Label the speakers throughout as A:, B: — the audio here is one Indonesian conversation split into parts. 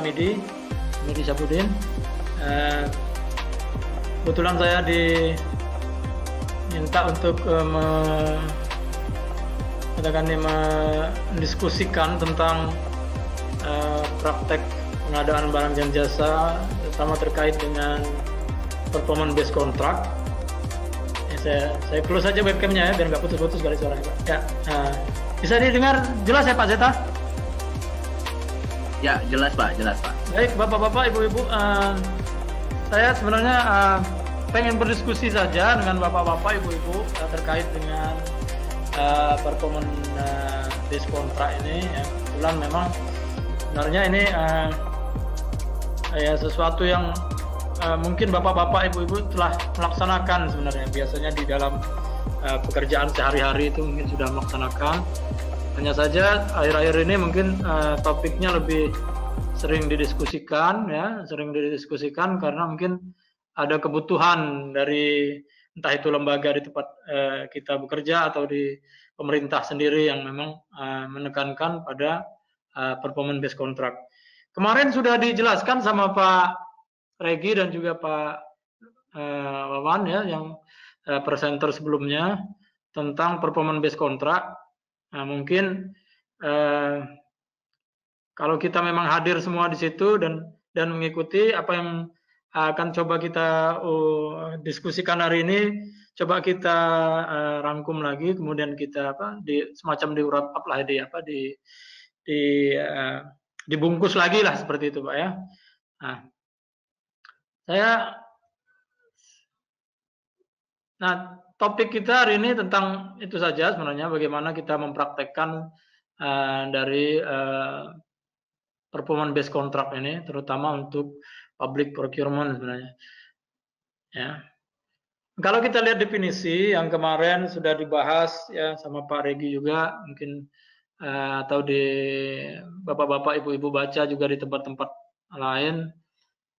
A: Midi Syabudin. Kebetulan saya diminta untuk mendiskusikan tentang praktek pengadaan barang dan jasa, terutama terkait dengan performance based contract. Saya close saja webcamnya ya, biar nggak putus-putus dari suaranya Pak. Ya, bisa didengar jelas ya Pak Zeta?
B: Ya, jelas Pak, jelas Pak.
A: Baik, Bapak-bapak, Ibu-ibu, saya sebenarnya pengen berdiskusi saja dengan Bapak-bapak, Ibu-ibu terkait dengan performance based contract ini. Ya, kebetulan memang sebenarnya ini ya sesuatu yang mungkin Bapak-bapak, Ibu-ibu telah melaksanakan sebenarnya. Biasanya di dalam pekerjaan sehari-hari itu mungkin sudah melaksanakan. Hanya saja akhir-akhir ini mungkin topiknya lebih sering didiskusikan karena mungkin ada kebutuhan dari entah itu lembaga di tempat kita bekerja atau di pemerintah sendiri yang memang menekankan pada performance based contract. Kemarin sudah dijelaskan sama Pak Regi dan juga Pak Wawan ya, yang presenter sebelumnya tentang performance based contract. Nah, mungkin kalau kita memang hadir semua di situ dan mengikuti apa yang akan coba kita diskusikan hari ini, coba kita rangkum lagi, kemudian kita semacam di wrap up lah, dibungkus lagi lah seperti itu Pak ya. Nah, topik kita hari ini tentang itu saja sebenarnya, bagaimana kita mempraktekkan dari performance based contract ini, terutama untuk public procurement sebenarnya. Ya. Kalau kita lihat definisi yang kemarin sudah dibahas ya sama Pak Regi juga, mungkin atau di Bapak-bapak, Ibu-ibu baca juga di tempat-tempat lain.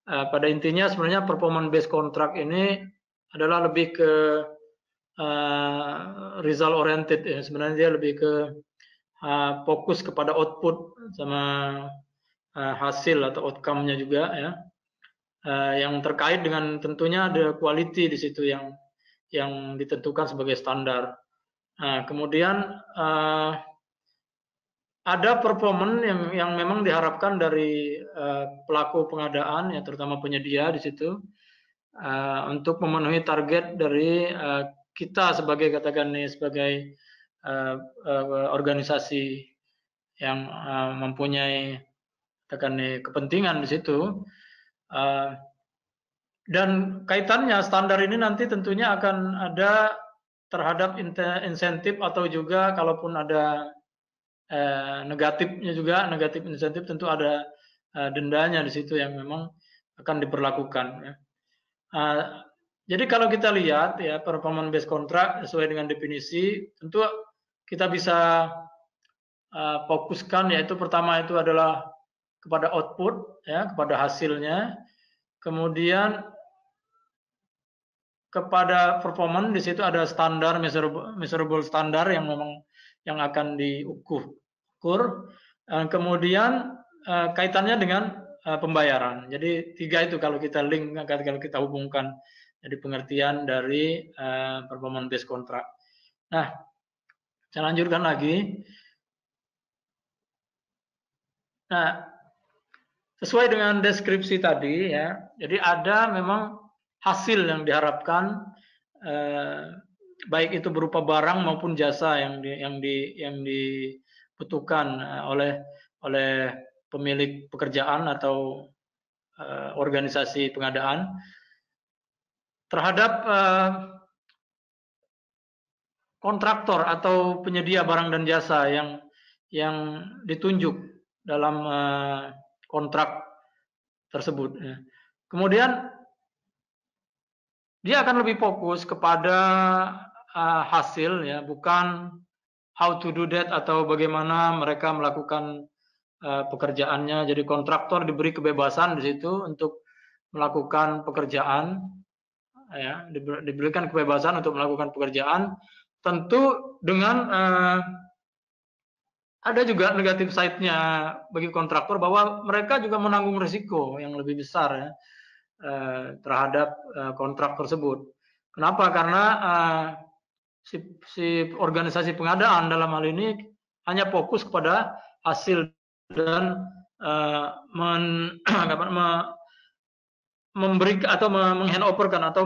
A: Pada intinya sebenarnya performance based contract ini adalah lebih ke result oriented ya. Sebenarnya dia lebih ke fokus kepada output sama hasil atau outcome-nya juga ya. Yang terkait dengan tentunya ada quality di situ yang ditentukan sebagai standar. Kemudian ada performance yang memang diharapkan dari pelaku pengadaan ya, terutama penyedia di situ untuk memenuhi target dari kita sebagai sebagai organisasi yang mempunyai kepentingan di situ. Dan kaitannya standar ini nanti tentunya akan ada terhadap insentif atau juga kalaupun ada negatifnya juga, negatif insentif tentu ada dendanya di situ yang memang akan diberlakukan. Ya. Jadi kalau kita lihat ya performance based contract sesuai dengan definisi, tentu kita bisa fokuskan yaitu pertama itu adalah kepada output ya, kepada hasilnya. Kemudian kepada performance di situ ada standar measurable standar yang memang yang akan diukur. Kemudian kaitannya dengan pembayaran. Jadi tiga itu kalau kita link, kalau kita hubungkan jadi pengertian dari performance based contract. Nah, saya lanjutkan lagi. Nah, sesuai dengan deskripsi tadi ya, jadi ada memang hasil yang diharapkan baik itu berupa barang maupun jasa yang dibutuhkan oleh pemilik pekerjaan atau organisasi pengadaan terhadap kontraktor atau penyedia barang dan jasa yang ditunjuk dalam kontrak tersebut. Kemudian dia akan lebih fokus kepada hasil ya, bukan how to do that atau bagaimana mereka melakukan pekerjaannya. Jadi kontraktor diberi kebebasan di situ untuk melakukan pekerjaan ya, diberikan kebebasan untuk melakukan pekerjaan tentu dengan ada juga negatif side-nya bagi kontraktor bahwa mereka juga menanggung risiko yang lebih besar ya, terhadap kontrak tersebut. Kenapa? Karena si organisasi pengadaan dalam hal ini hanya fokus kepada hasil dan memberi atau menghandoverkan atau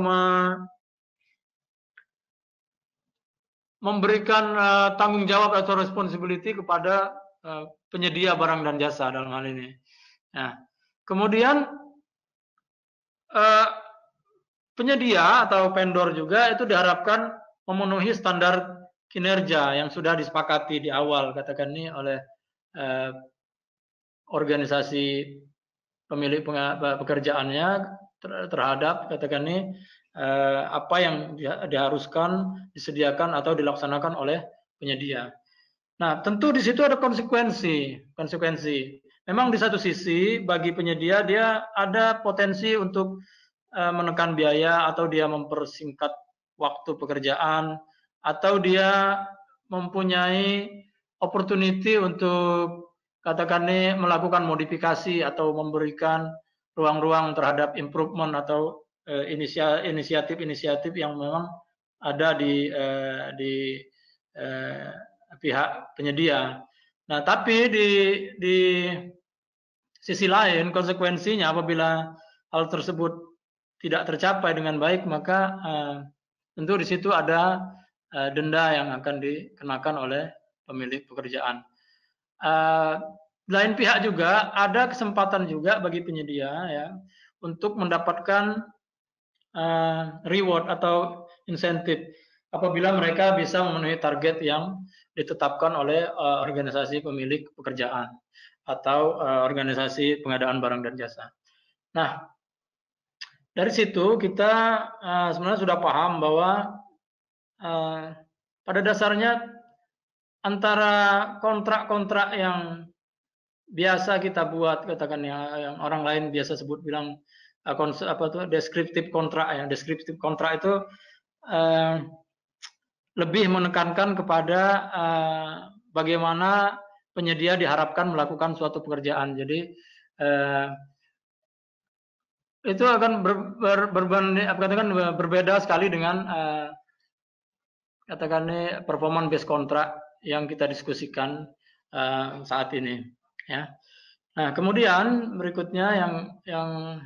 A: memberikan tanggung jawab atau responsibility kepada penyedia barang dan jasa dalam hal ini. Nah, kemudian penyedia atau vendor juga itu diharapkan memenuhi standar kinerja yang sudah disepakati di awal, katakan ini oleh organisasi pemilik pekerjaannya terhadap katakan ini apa yang diharuskan disediakan atau dilaksanakan oleh penyedia. Nah, tentu di situ ada konsekuensi. Memang di satu sisi bagi penyedia dia ada potensi untuk menekan biaya atau dia mempersingkat waktu pekerjaan atau dia mempunyai opportunity untuk katakan ini melakukan modifikasi atau memberikan ruang-ruang terhadap improvement atau inisiatif-inisiatif yang memang ada di pihak penyedia. Nah, tapi di sisi lain konsekuensinya apabila hal tersebut tidak tercapai dengan baik, maka tentu di situ ada denda yang akan dikenakan oleh pemilik pekerjaan. Lain pihak juga ada kesempatan juga bagi penyedia ya untuk mendapatkan reward atau insentif apabila mereka bisa memenuhi target yang ditetapkan oleh organisasi pemilik pekerjaan atau organisasi pengadaan barang dan jasa. Nah, dari situ kita sebenarnya sudah paham bahwa pada dasarnya antara kontrak-kontrak yang biasa kita buat, katakan yang orang lain biasa sebut bilang deskriptif kontrak ya. Deskriptif kontrak itu lebih menekankan kepada bagaimana penyedia diharapkan melakukan suatu pekerjaan. Jadi itu akan berbeda sekali dengan katakan performance based kontrak yang kita diskusikan saat ini. Ya. Nah, kemudian berikutnya yang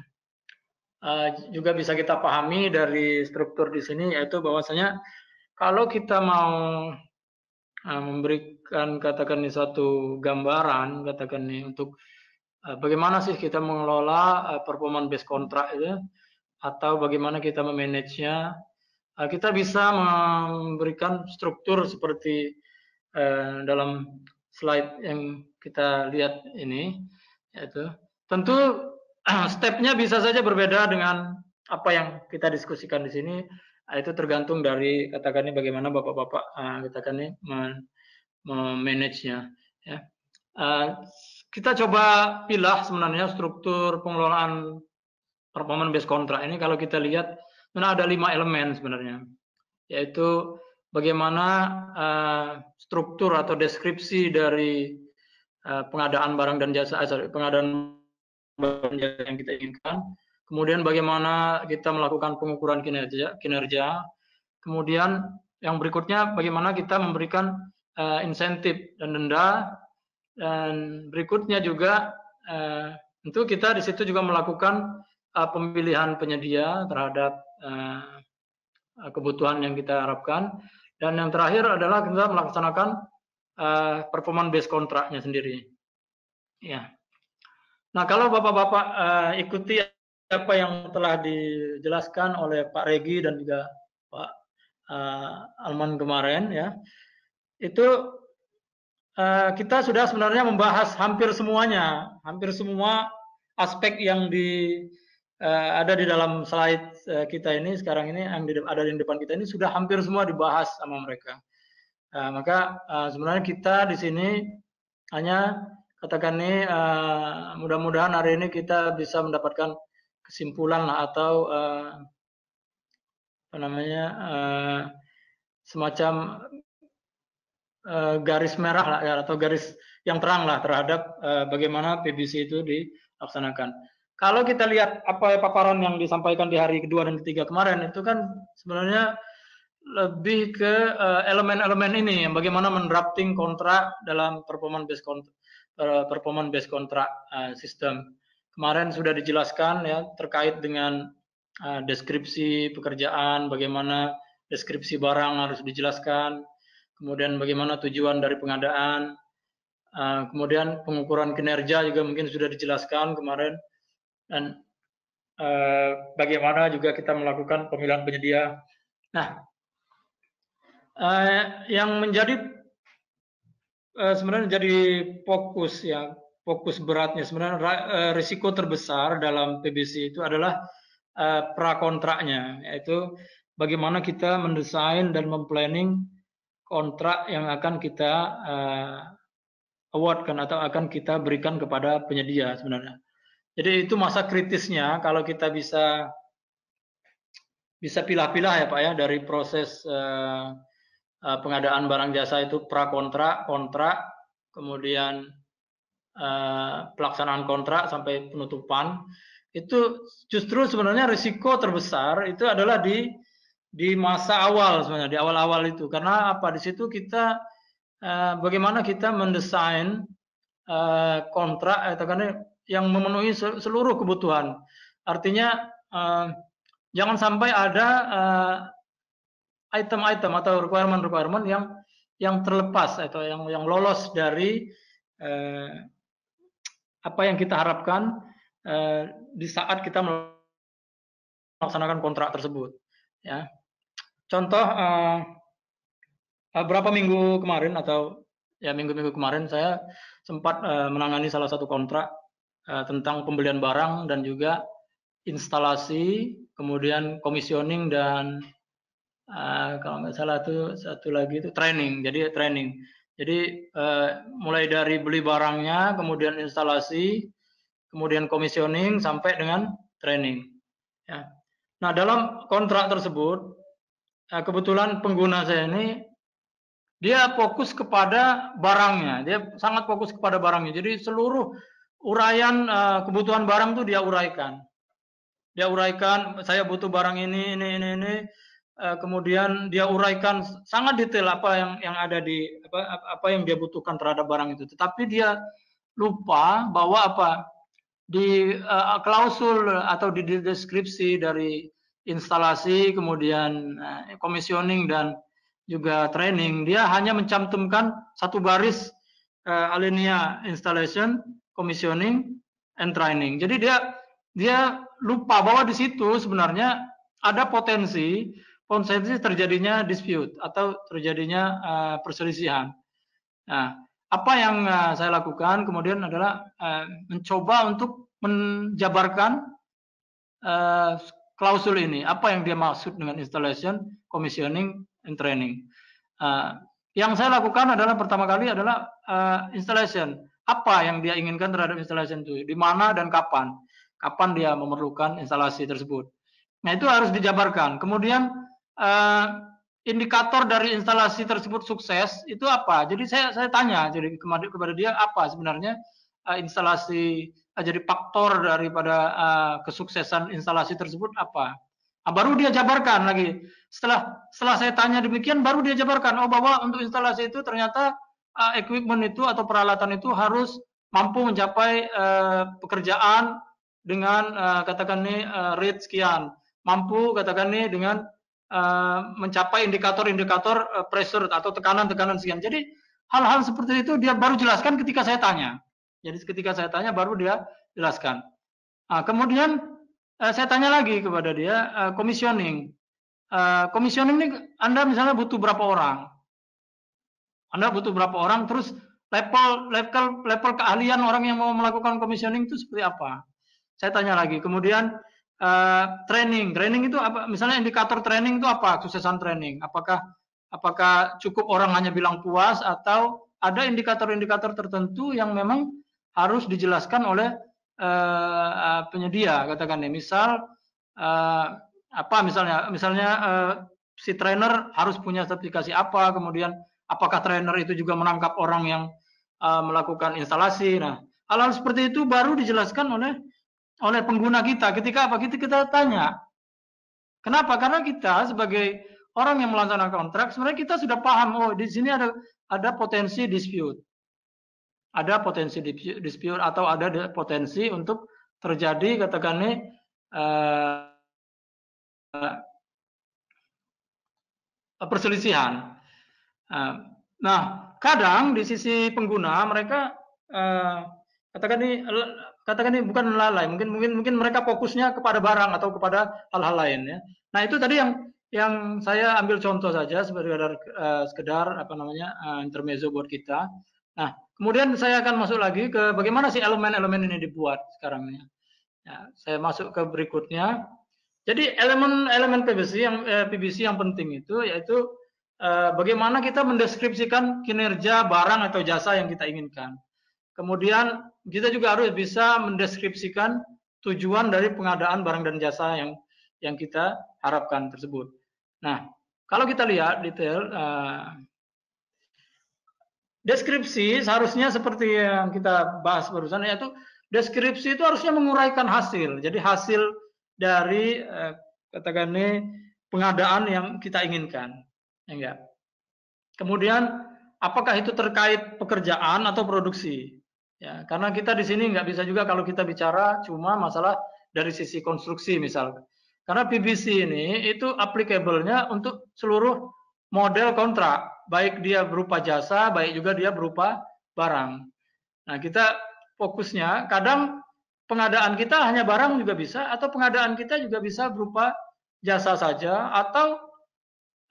A: juga bisa kita pahami dari struktur di sini yaitu bahwasanya kalau kita mau memberikan katakan ini suatu gambaran katakan ini untuk bagaimana sih kita mengelola performance based kontrak itu atau bagaimana kita memanagenya, kita bisa memberikan struktur seperti dalam slide yang kita lihat ini, yaitu tentu stepnya bisa saja berbeda dengan apa yang kita diskusikan di sini. Itu tergantung dari katakan ini bagaimana bapak-bapak katakan ini memanagenya. Ya. Kita coba pilah sebenarnya struktur pengelolaan performance based kontrak ini. Kalau kita lihat, ada 5 elemen sebenarnya, yaitu bagaimana struktur atau deskripsi dari pengadaan barang dan jasa, pengadaan barang dan jasa yang kita inginkan. Kemudian bagaimana kita melakukan pengukuran kinerja. Kemudian yang berikutnya bagaimana kita memberikan insentif dan denda. Dan berikutnya juga tentu kita di situ juga melakukan pemilihan penyedia terhadap kebutuhan yang kita harapkan. Dan yang terakhir adalah kita melaksanakan performance based kontraknya sendiri. Ya. Nah, kalau bapak-bapak ikuti apa yang telah dijelaskan oleh Pak Regi dan juga Pak Alman kemarin, ya, itu kita sudah sebenarnya membahas hampir semuanya, hampir semua aspek yang ada di dalam slide kita ini sekarang ini yang ada di depan kita ini sudah hampir semua dibahas sama mereka. Maka sebenarnya kita di sini hanya katakan ini mudah-mudahan hari ini kita bisa mendapatkan kesimpulan atau semacam garis merah lah ya, atau garis yang terang lah terhadap bagaimana PBC itu dilaksanakan. Kalau kita lihat apa paparan yang disampaikan di hari kedua dan ketiga kemarin, itu kan sebenarnya lebih ke elemen-elemen ini yang bagaimana mendrafting kontrak dalam performance based kontrak sistem. Kemarin sudah dijelaskan ya terkait dengan deskripsi pekerjaan, bagaimana deskripsi barang harus dijelaskan, kemudian bagaimana tujuan dari pengadaan, kemudian pengukuran kinerja juga mungkin sudah dijelaskan kemarin, dan bagaimana juga kita melakukan pemilihan penyedia. Nah, yang menjadi sebenarnya jadi fokus ya, fokus beratnya sebenarnya risiko terbesar dalam PBC itu adalah prakontraknya, yaitu bagaimana kita mendesain dan memplanning kontrak yang akan kita awardkan atau akan kita berikan kepada penyedia sebenarnya. Jadi itu masa kritisnya kalau kita bisa pilah-pilah ya Pak ya dari proses pengadaan barang jasa itu prakontrak, kontrak, kemudian pelaksanaan kontrak sampai penutupan. Itu justru sebenarnya risiko terbesar itu adalah di masa awal sebenarnya, di awal-awal itu. Karena apa? Di situ kita bagaimana kita mendesain kontrak atau karena yang memenuhi seluruh kebutuhan. Artinya jangan sampai ada item-item atau requirement yang terlepas atau yang lolos dari apa yang kita harapkan di saat kita melaksanakan kontrak tersebut. Ya, contoh beberapa minggu kemarin atau ya minggu-minggu kemarin saya sempat menangani salah satu kontrak tentang pembelian barang dan juga instalasi, kemudian komisioning dan kalau nggak salah itu satu lagi itu training. Jadi training. Jadi mulai dari beli barangnya, kemudian instalasi, kemudian komisioning sampai dengan training. Ya. Nah dalam kontrak tersebut kebetulan pengguna saya ini dia fokus kepada barangnya, dia sangat fokus kepada barangnya. Jadi seluruh uraian kebutuhan barang itu dia uraikan. Dia uraikan, saya butuh barang ini. Kemudian dia uraikan sangat detail apa yang ada di apa yang dia butuhkan terhadap barang itu. Tetapi dia lupa bahwa apa di klausul atau di deskripsi dari instalasi, kemudian komisioning dan juga training, dia hanya mencantumkan satu baris alinea installation, commissioning, and training. Jadi dia lupa bahwa di situ sebenarnya ada potensi terjadinya dispute atau terjadinya perselisihan. Nah, apa yang saya lakukan kemudian adalah mencoba untuk menjabarkan klausul ini. Apa yang dia maksud dengan installation, commissioning, and training. Yang saya lakukan adalah pertama kali adalah installation. Apa yang dia inginkan terhadap installation itu? Di mana dan kapan? Kapan dia memerlukan instalasi tersebut? Nah, itu harus dijabarkan. Kemudian indikator dari instalasi tersebut sukses itu apa? Jadi saya tanya jadi kepada dia apa sebenarnya instalasi jadi faktor daripada kesuksesan instalasi tersebut apa? Nah, baru dia jabarkan lagi. Setelah saya tanya demikian baru dia jabarkan bahwa untuk instalasi itu ternyata equipment itu atau peralatan itu harus mampu mencapai pekerjaan dengan katakan nih rate sekian, mampu katakan nih dengan mencapai indikator-indikator pressure atau tekanan-tekanan sekian. Jadi hal-hal seperti itu dia baru jelaskan ketika saya tanya. Jadi ketika saya tanya baru dia jelaskan. Kemudian saya tanya lagi kepada dia commissioning. Commissioning ini Anda misalnya butuh berapa orang? Anda butuh berapa orang? Terus level keahlian orang yang mau melakukan commissioning itu seperti apa? Saya tanya lagi. Kemudian training itu apa? Misalnya indikator training itu apa? Kesuksesan training. Apakah cukup orang hanya bilang puas atau ada indikator-indikator tertentu yang memang harus dijelaskan oleh penyedia, katakan nih. Misal apa misalnya si trainer harus punya sertifikasi apa, kemudian apakah trainer itu juga menangkap orang yang melakukan instalasi. Nah, hal-hal seperti itu baru dijelaskan oleh pengguna kita. Ketika apa? Kita tanya. Kenapa? Karena kita sebagai orang yang melaksanakan kontrak, sebenarnya kita sudah paham, oh di sini ada potensi dispute. Ada potensi dispute atau ada potensi untuk terjadi katakanlah perselisihan. Nah, kadang di sisi pengguna mereka katakan ini bukan lalai, mungkin mereka fokusnya kepada barang atau kepada hal-hal lain ya. Nah, itu tadi yang saya ambil contoh saja sekedar apa namanya intermezzo buat kita. Nah, kemudian saya akan masuk lagi ke bagaimana sih elemen-elemen ini dibuat sekarang ya. Ya, saya masuk ke berikutnya. Jadi elemen PBC yang penting itu yaitu bagaimana kita mendeskripsikan kinerja barang atau jasa yang kita inginkan. Kemudian kita juga harus bisa mendeskripsikan tujuan dari pengadaan barang dan jasa yang kita harapkan tersebut. Nah, kalau kita lihat detail deskripsi seharusnya seperti yang kita bahas barusan, yaitu deskripsi itu harusnya menguraikan hasil. Jadi hasil dari katakanlah pengadaan yang kita inginkan, ya enggak. Kemudian apakah itu terkait pekerjaan atau produksi? Ya, karena kita di sini nggak bisa juga kalau kita bicara cuma masalah dari sisi konstruksi misalnya. Karena PBC ini itu applicable-nya untuk seluruh model kontrak, baik dia berupa jasa, baik juga dia berupa barang. Nah, kita fokusnya kadang pengadaan kita hanya barang juga bisa, atau pengadaan kita juga bisa berupa jasa saja, atau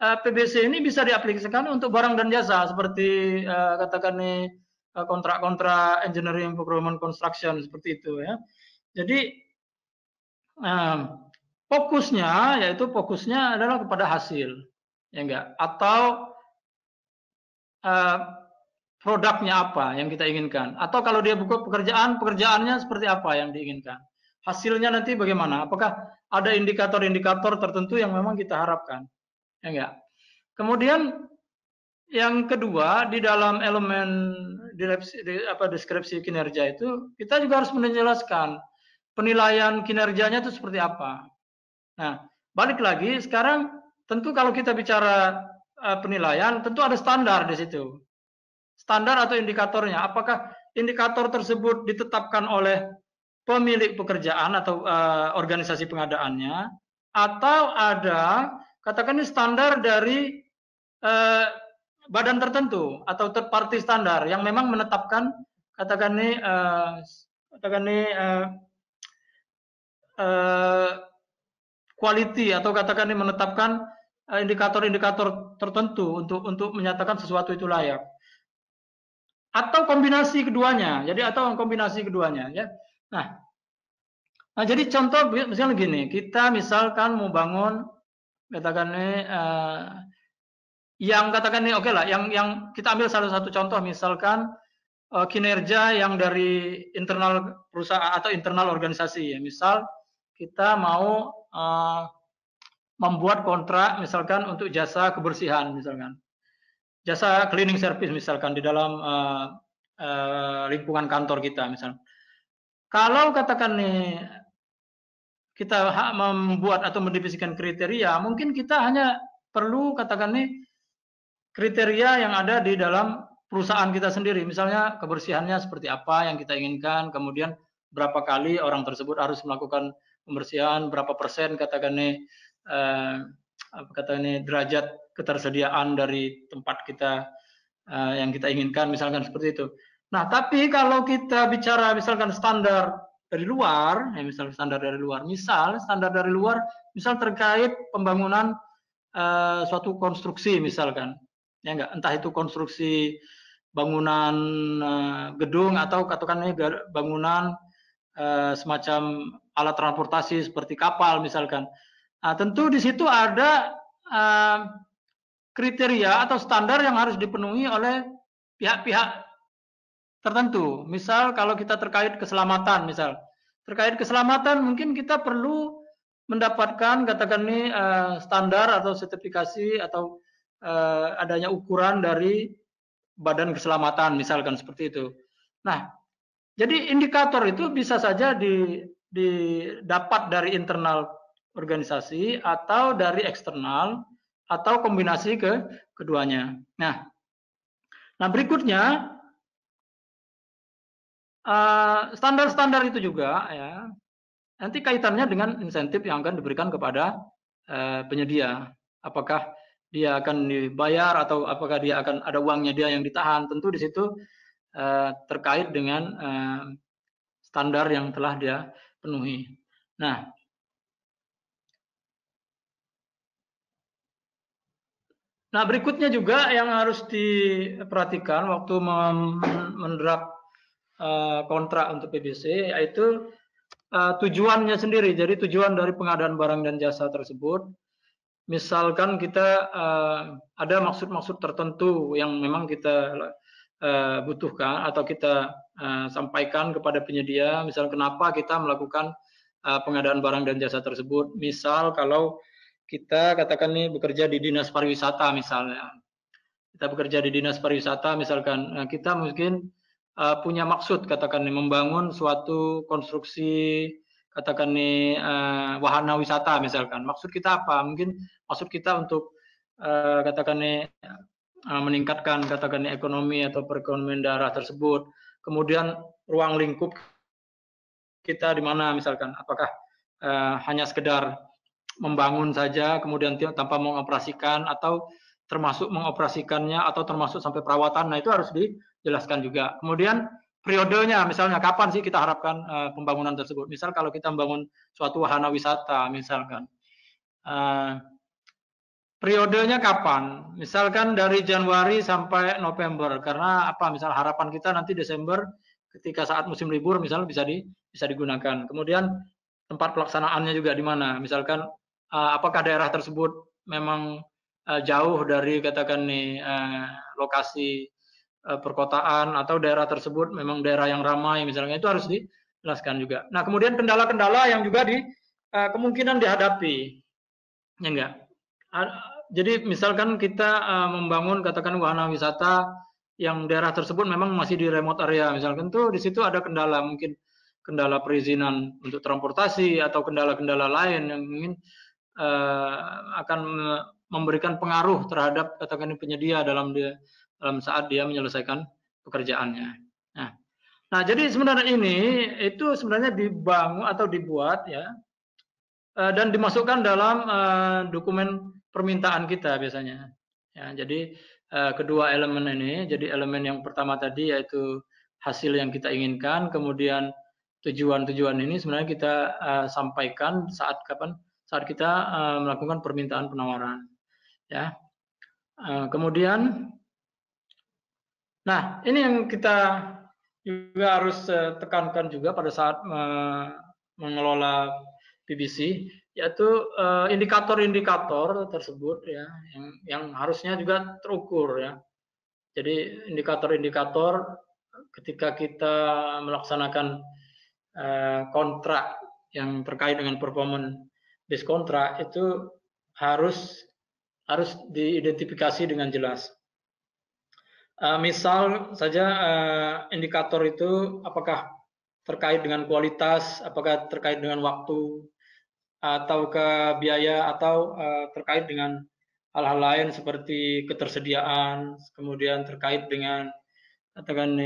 A: PBC ini bisa diaplikasikan untuk barang dan jasa seperti katakan nih kontrak-kontrak engineering, procurement, construction seperti itu ya. Jadi fokusnya adalah kepada hasil, ya enggak? Atau produknya apa yang kita inginkan? Atau kalau dia buka pekerjaannya seperti apa yang diinginkan? Hasilnya nanti bagaimana? Apakah ada indikator-indikator tertentu yang memang kita harapkan? Ya enggak? Kemudian yang kedua, di dalam elemen deskripsi kinerja itu, kita juga harus menjelaskan penilaian kinerjanya itu seperti apa. Nah, balik lagi, sekarang tentu kalau kita bicara penilaian, tentu ada standar di situ. Standar atau indikatornya, apakah indikator tersebut ditetapkan oleh pemilik pekerjaan atau organisasi pengadaannya, atau ada, katakan ini standar dari badan tertentu atau third party standar yang memang menetapkan katakan ini quality atau katakan ini menetapkan indikator-indikator tertentu untuk menyatakan sesuatu itu layak, atau kombinasi keduanya. Jadi atau kombinasi keduanya ya. Nah jadi contoh misalnya gini, kita misalkan mau bangun katakan ini yang katakan ini oke lah, yang kita ambil salah satu contoh misalkan kinerja yang dari internal perusahaan atau internal organisasi ya. Misal kita mau membuat kontrak misalkan untuk jasa kebersihan misalkan, jasa cleaning service misalkan di dalam lingkungan kantor kita misalkan. Kalau katakan nih kita membuat atau mendefinisikan kriteria, mungkin kita hanya perlu katakan nih kriteria yang ada di dalam perusahaan kita sendiri, misalnya kebersihannya seperti apa yang kita inginkan, kemudian berapa kali orang tersebut harus melakukan pembersihan, berapa persen katakan nih derajat ketersediaan dari tempat kita yang kita inginkan, misalkan seperti itu. Nah, tapi kalau kita bicara misalkan standar dari luar, ya misal standar dari luar, misal terkait pembangunan suatu konstruksi misalkan. Ya enggak, entah itu konstruksi bangunan gedung atau katakan bangunan semacam alat transportasi seperti kapal misalkan. Nah, tentu di situ ada kriteria atau standar yang harus dipenuhi oleh pihak-pihak tertentu. Misal kalau kita terkait keselamatan, terkait keselamatan mungkin kita perlu mendapatkan katakan ini standar atau sertifikasi atau adanya ukuran dari Badan Keselamatan misalkan seperti itu. Nah, jadi indikator itu bisa saja didapat dari internal organisasi atau dari eksternal atau kombinasi keduanya. Nah, berikutnya standar-standar itu juga ya nanti kaitannya dengan insentif yang akan diberikan kepada penyedia. Apakah dia akan dibayar atau apakah dia akan ada uangnya dia yang ditahan? Tentu di situ terkait dengan standar yang telah dia penuhi. Nah, berikutnya juga yang harus diperhatikan waktu menerap kontrak untuk PBC yaitu tujuannya sendiri. Jadi tujuan dari pengadaan barang dan jasa tersebut, misalkan kita ada maksud-maksud tertentu yang memang kita butuhkan atau kita sampaikan kepada penyedia, misal kenapa kita melakukan pengadaan barang dan jasa tersebut. Misal kalau kita katakan nih bekerja di dinas pariwisata misalnya, kita bekerja di dinas pariwisata misalkan, kita mungkin punya maksud katakan nih membangun suatu konstruksi katakan nih wahana wisata misalkan. Maksud kita apa? Mungkin maksud kita untuk katakan nih meningkatkan katakan nih ekonomi atau perekonomian daerah tersebut. Kemudian ruang lingkup kita di mana misalkan, apakah hanya sekedar membangun saja kemudian tanpa mengoperasikan atau termasuk mengoperasikannya atau termasuk sampai perawatan. Nah, itu harus dijelaskan juga. Kemudian periodenya misalnya kapan sih kita harapkan pembangunan tersebut. Misal kalau kita membangun suatu wahana wisata misalkan, periodenya kapan? Misalkan dari Januari sampai November, karena apa? Misal harapan kita nanti Desember ketika saat musim libur misalnya bisa digunakan. Kemudian tempat pelaksanaannya juga di mana? Misalkan apakah daerah tersebut memang jauh dari katakan nih lokasi perkotaan atau daerah tersebut memang daerah yang ramai misalnya, itu harus dijelaskan juga. Nah, kemudian kendala-kendala yang juga kemungkinan dihadapi, ya enggak? Jadi misalkan kita membangun katakan wahana wisata yang daerah tersebut memang masih di remote area misalkan, tuh di situ ada kendala, mungkin kendala perizinan untuk transportasi atau kendala-kendala lain yang mungkin akan memberikan pengaruh terhadap katakan penyedia dalam saat dia menyelesaikan pekerjaannya. Nah, jadi sebenarnya ini itu sebenarnya dibangun atau dibuat ya dan dimasukkan dalam dokumen permintaan kita biasanya. Ya, jadi kedua elemen ini, jadi elemen yang pertama tadi yaitu hasil yang kita inginkan, kemudian tujuan-tujuan ini sebenarnya kita sampaikan saat kita melakukan permintaan penawaran. Ya. Kemudian, nah ini yang kita juga harus tekankan juga pada saat mengelola PBC, yaitu indikator-indikator tersebut ya, yang harusnya juga terukur ya. Jadi indikator-indikator ketika kita melaksanakan kontrak yang terkait dengan performance based kontrak itu harus diidentifikasi dengan jelas. Misal saja indikator itu apakah terkait dengan kualitas, apakah terkait dengan waktu, atau ke biaya, atau terkait dengan hal-hal lain seperti ketersediaan, kemudian terkait dengan katakan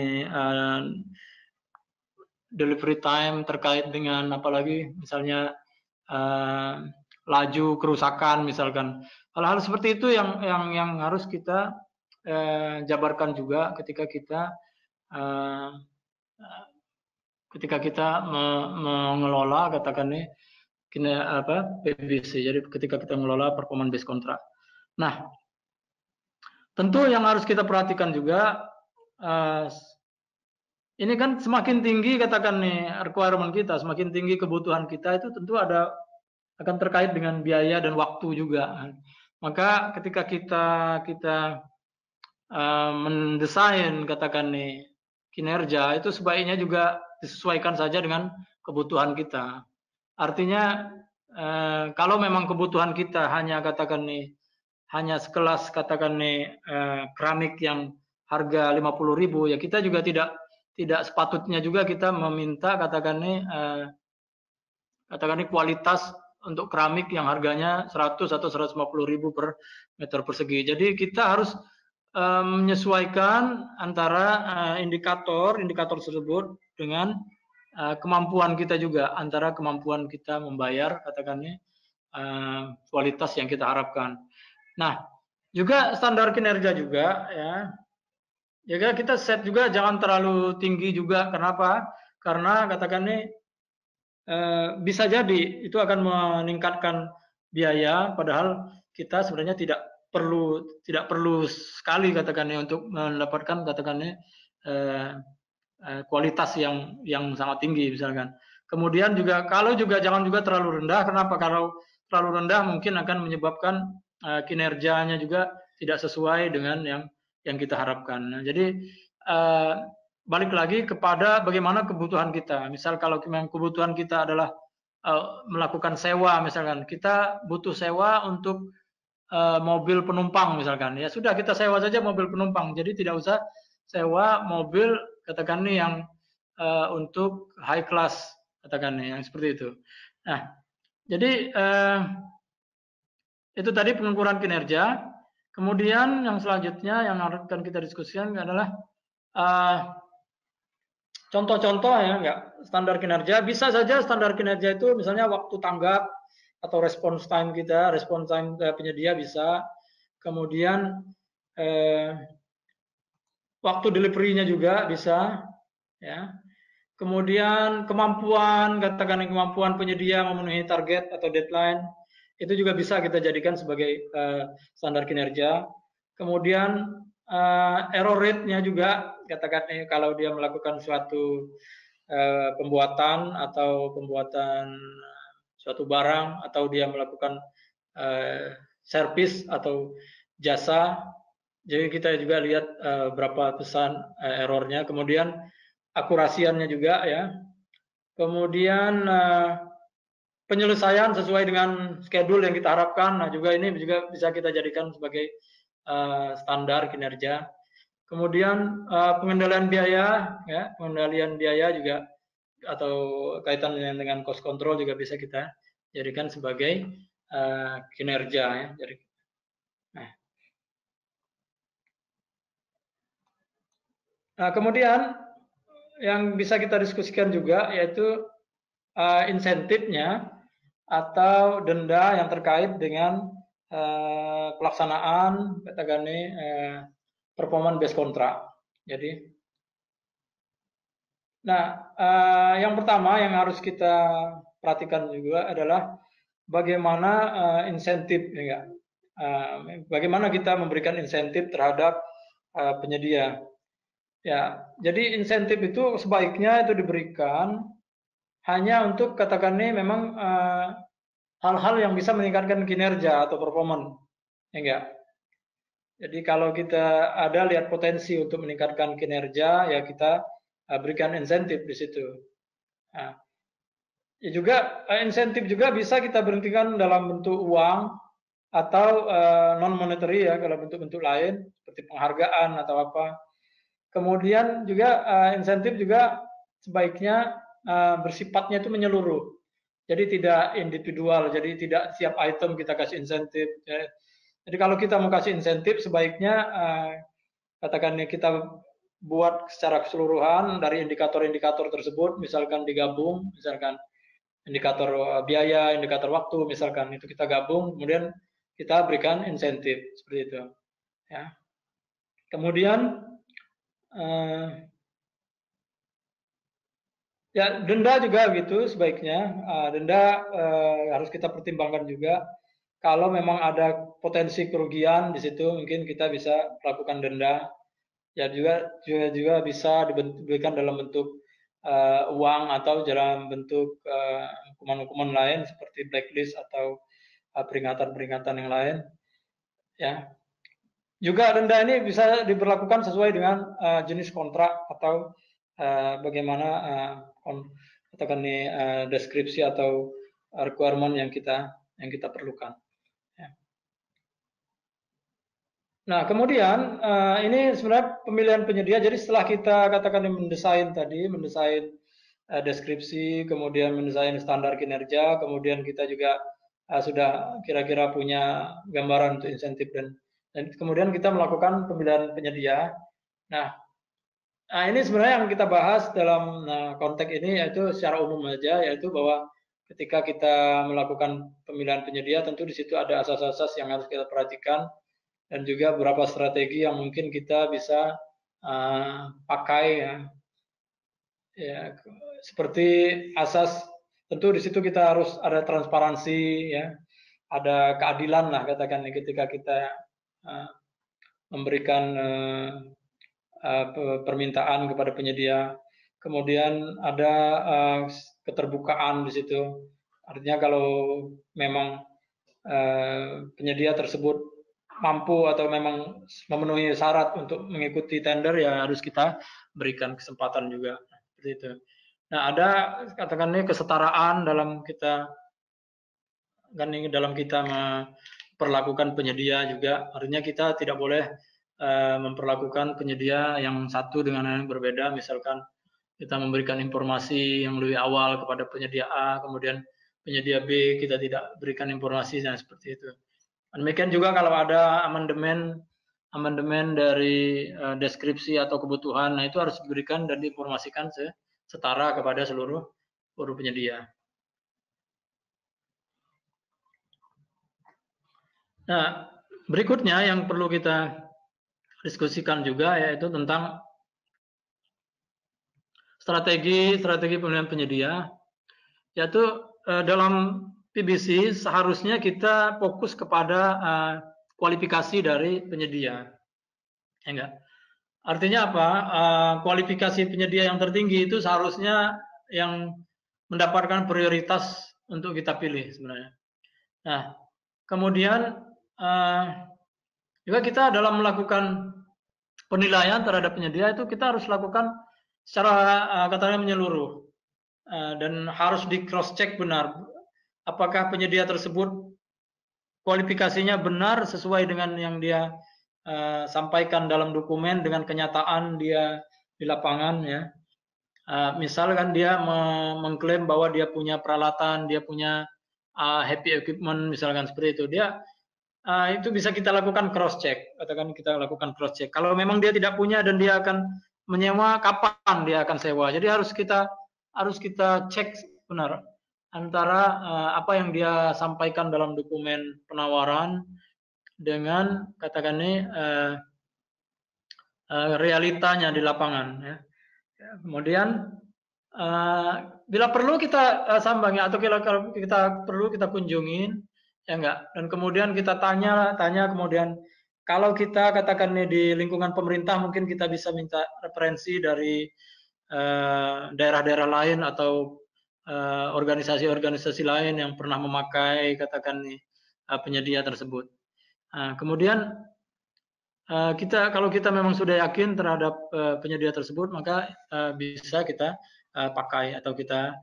A: delivery time, terkait dengan apalagi misalnya laju kerusakan misalkan. Hal-hal seperti itu yang harus kita jabarkan juga ketika kita mengelola katakan PBC. Jadi ketika kita mengelola performance based contract. Nah, tentu yang harus kita perhatikan juga ini kan semakin tinggi katakan requirement kita, semakin tinggi kebutuhan kita, itu tentu akan terkait dengan biaya dan waktu juga. Maka ketika kita mendesain katakan kinerja, itu sebaiknya juga disesuaikan saja dengan kebutuhan kita. Artinya kalau memang kebutuhan kita hanya katakan hanya sekelas katakan nih keramik yang harga 50.000, ya kita juga tidak sepatutnya juga kita meminta katakan nih kualitas untuk keramik yang harganya 100 atau 150.000 per meter persegi. Jadi kita harus menyesuaikan antara indikator tersebut dengan kemampuan kita juga, antara kemampuan kita membayar katakannya kualitas yang kita harapkan. Nah, juga standar kinerja juga ya. Jadi kita set juga jangan terlalu tinggi juga. Kenapa? Karena katakannya bisa jadi itu akan meningkatkan biaya, padahal kita sebenarnya tidak perlu sekali katakannya untuk mendapatkan katakannya kualitas yang sangat tinggi misalkan. Kemudian juga jangan juga terlalu rendah. Kenapa? Kalau terlalu rendah mungkin akan menyebabkan kinerjanya juga tidak sesuai dengan yang kita harapkan. Nah, jadi balik lagi kepada bagaimana kebutuhan kita. Misal kalau kebutuhan kita adalah melakukan sewa, misalkan kita butuh sewa untuk mobil penumpang misalkan, ya sudah kita sewa saja mobil penumpang. Jadi tidak usah sewa mobil katakan nih yang untuk high class katakan nih yang seperti itu. Nah, jadi itu tadi pengukuran kinerja. Kemudian yang selanjutnya yang akan kita diskusikan adalah contoh-contoh ya, enggak standar kinerja. Bisa saja standar kinerja itu misalnya waktu tanggap atau response time kita, response time penyedia bisa. Kemudian waktu delivery-nya juga bisa, ya. Kemudian kemampuan penyedia memenuhi target atau deadline itu juga bisa kita jadikan sebagai standar kinerja. Kemudian error rate-nya juga katakan kalau dia melakukan suatu pembuatan suatu barang atau dia melakukan servis atau jasa. Jadi kita juga lihat berapa pesan errornya. Kemudian akurasiannya juga ya. Kemudian penyelesaian sesuai dengan schedule yang kita harapkan. Nah, juga ini juga bisa kita jadikan sebagai standar kinerja. Kemudian pengendalian biaya ya, pengendalian biaya juga atau kaitan dengan cost control juga bisa kita jadikan sebagai kinerja ya. Jadi nah, kemudian yang bisa kita diskusikan juga yaitu insentifnya atau denda yang terkait dengan pelaksanaan katakannya performance based contract. Jadi, nah yang pertama yang harus kita perhatikan juga adalah bagaimana insentif, ya, bagaimana kita memberikan insentif terhadap penyedia. Ya, jadi insentif itu sebaiknya itu diberikan hanya untuk katakannya memang hal-hal yang bisa meningkatkan kinerja atau performa, ya enggak. Jadi kalau kita ada lihat potensi untuk meningkatkan kinerja, ya kita berikan insentif di situ. Nah, ya juga insentif juga bisa kita berhentikan dalam bentuk uang atau non monetary ya, kalau bentuk-bentuk lain seperti penghargaan atau apa. Kemudian juga insentif juga sebaiknya bersifatnya itu menyeluruh. Jadi tidak individual, jadi tidak setiap item kita kasih insentif. Ya. Jadi kalau kita mau kasih insentif sebaiknya katakan kita buat secara keseluruhan dari indikator-indikator tersebut, misalkan digabung, misalkan indikator biaya, indikator waktu, misalkan itu kita gabung, kemudian kita berikan insentif seperti itu. Ya. Kemudian ya denda juga gitu sebaiknya. Denda harus kita pertimbangkan juga. Kalau memang ada potensi kerugian di situ, mungkin kita bisa melakukan denda. Ya juga bisa diberikan dalam bentuk uang atau dalam bentuk hukuman-hukuman lain seperti blacklist atau peringatan-peringatan yang lain. Ya. Juga denda ini bisa diberlakukan sesuai dengan jenis kontrak atau bagaimana katakan ini deskripsi atau requirement yang kita perlukan. Ya. Nah, kemudian ini sebenarnya pemilihan penyedia. Jadi setelah kita katakan mendesain tadi, mendesain deskripsi, kemudian mendesain standar kinerja, kemudian kita juga sudah kira-kira punya gambaran untuk insentif dan kemudian kita melakukan pemilihan penyedia. Nah, ini sebenarnya yang kita bahas dalam konteks ini yaitu secara umum saja, yaitu bahwa ketika kita melakukan pemilihan penyedia, tentu di situ ada asas-asas yang harus kita perhatikan dan juga beberapa strategi yang mungkin kita bisa pakai ya. Ya, seperti asas tentu di situ kita harus ada transparansi ya, ada keadilan lah katakan ketika kita memberikan permintaan kepada penyedia. Kemudian ada keterbukaan di situ. Artinya kalau memang penyedia tersebut mampu atau memang memenuhi syarat untuk mengikuti tender, ya harus kita berikan kesempatan juga seperti itu. Nah, ada katakan ini kesetaraan dalam kita memperlakukan penyedia juga. Artinya kita tidak boleh memperlakukan penyedia yang satu dengan yang berbeda. Misalkan kita memberikan informasi yang lebih awal kepada penyedia A, kemudian penyedia B kita tidak berikan informasi dan seperti itu. Demikian juga kalau ada amandemen dari deskripsi atau kebutuhan, nah itu harus diberikan dan diinformasikan setara kepada seluruh penyedia. Nah, berikutnya yang perlu kita diskusikan juga yaitu tentang strategi pemilihan penyedia, yaitu dalam PBC seharusnya kita fokus kepada kualifikasi dari penyedia, ya enggak? Artinya apa? Kualifikasi penyedia yang tertinggi itu seharusnya yang mendapatkan prioritas untuk kita pilih sebenarnya. Nah, kemudian juga kita dalam melakukan penilaian terhadap penyedia itu kita harus lakukan secara katanya menyeluruh dan harus di cross check benar apakah penyedia tersebut kualifikasinya benar sesuai dengan yang dia sampaikan dalam dokumen dengan kenyataan dia di lapangan ya. Misalkan dia mengklaim bahwa dia punya peralatan, dia punya happy equipment misalkan seperti itu, dia itu bisa kita lakukan cross check, katakan kita lakukan cross check. Kalau memang dia tidak punya dan dia akan menyewa, kapan dia akan sewa. Jadi harus kita cek benar antara apa yang dia sampaikan dalam dokumen penawaran dengan katakan ini realitanya di lapangan. Ya. Kemudian bila perlu kita sambangi atau kalau kita perlu kita kunjungin, ya enggak. Dan kemudian kita tanya kemudian kalau kita katakan ini di lingkungan pemerintah mungkin kita bisa minta referensi dari daerah-daerah lain atau organisasi-organisasi lain yang pernah memakai katakan nih penyedia tersebut. Kemudian kalau kita memang sudah yakin terhadap penyedia tersebut, maka bisa kita pakai atau kita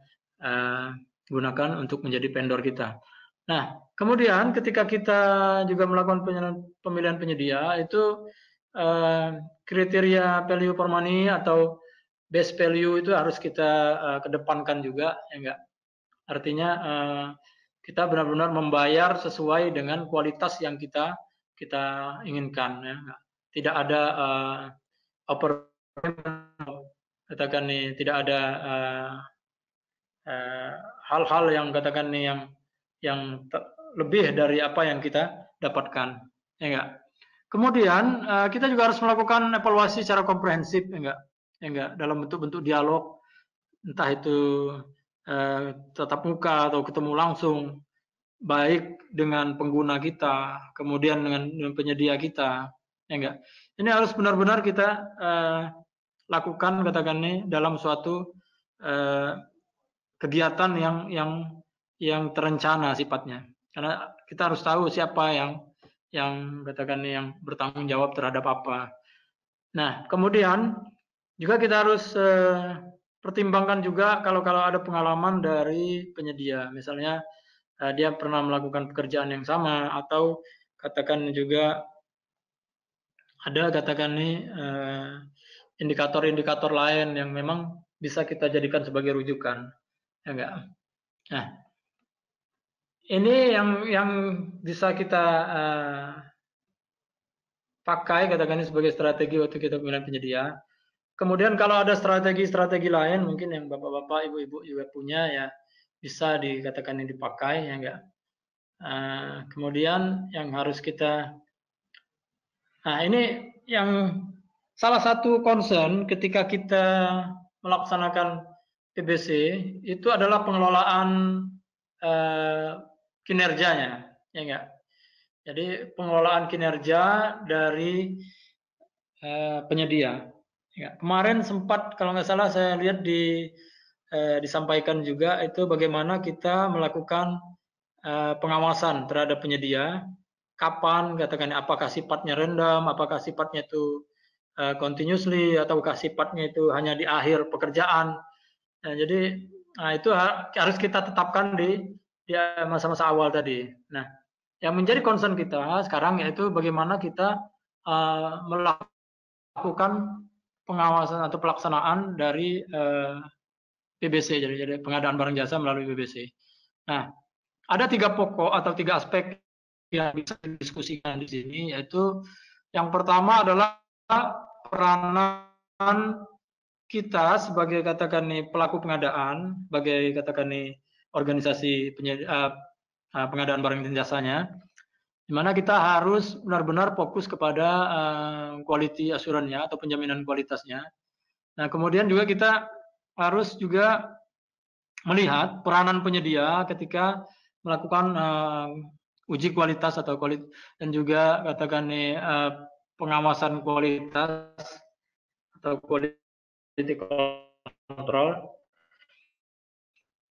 A: gunakan untuk menjadi vendor kita. Nah, kemudian ketika kita juga melakukan pemilihan penyedia, itu kriteria value for money atau best value itu harus kita kedepankan juga, ya enggak? Artinya kita benar-benar membayar sesuai dengan kualitas yang kita inginkan, ya. Tidak ada katakan nih tidak ada hal-hal yang katakan nih yang lebih dari apa yang kita dapatkan, ya enggak. Kemudian kita juga harus melakukan evaluasi secara komprehensif, ya enggak, dalam bentuk dialog, entah itu tatap muka atau ketemu langsung, baik dengan pengguna kita, kemudian dengan penyedia kita, ya enggak. Ini harus benar-benar kita lakukan katakan ini dalam suatu kegiatan yang terencana sifatnya. Karena kita harus tahu siapa yang katakan ini yang bertanggung jawab terhadap apa. Nah, kemudian juga kita harus pertimbangkan juga kalau ada pengalaman dari penyedia, misalnya dia pernah melakukan pekerjaan yang sama atau katakan juga ada katakan nih indikator-indikator lain yang memang bisa kita jadikan sebagai rujukan, ya enggak? Nah, ini yang bisa kita pakai katakan ini sebagai strategi waktu kita pemilihan penyedia. Kemudian kalau ada strategi-strategi lain mungkin yang bapak-bapak, ibu-ibu juga punya ya bisa dikatakan ini dipakai, ya enggak? Kemudian yang harus kita, nah ini yang salah satu concern ketika kita melaksanakan PBC itu adalah pengelolaan kinerjanya, ya enggak? Jadi pengelolaan kinerja dari penyedia. Ya, kemarin sempat kalau nggak salah saya lihat disampaikan juga itu bagaimana kita melakukan pengawasan terhadap penyedia. Kapan katakan apakah sifatnya random, apakah sifatnya itu continuously ataukah sifatnya itu hanya di akhir pekerjaan. Nah, jadi itu harus kita tetapkan di masa-masa awal tadi. Nah, yang menjadi concern kita sekarang yaitu bagaimana kita melakukan pengawasan atau pelaksanaan dari PBC, jadi pengadaan barang jasa melalui PBC. Nah, ada 3 pokok atau 3 aspek yang bisa didiskusikan di sini, yaitu yang pertama adalah peranan kita sebagai katakan nih pelaku pengadaan, sebagai katakan nih organisasi pengadaan barang dan jasanya, di mana kita harus benar-benar fokus kepada quality assurance-nya atau penjaminan kualitasnya. Nah, kemudian juga kita harus juga melihat peranan penyedia ketika melakukan uji kualitas atau dan juga katakan nih pengawasan kualitas atau quality control.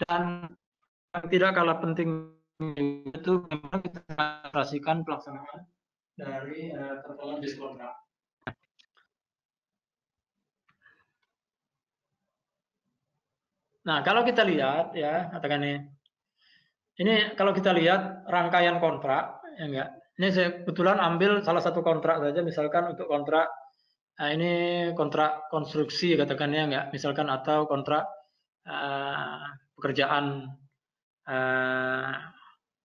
A: Dan yang tidak kalah penting itu memang kita mengapresiasikan pelaksanaan dari performance kontrak. Nah, kalau kita lihat ya, katakan ini kalau kita lihat rangkaian kontrak, ya enggak. Ini saya kebetulan ambil salah satu kontrak saja, misalkan untuk kontrak, nah ini kontrak konstruksi katakan ya enggak, misalkan atau kontrak pekerjaan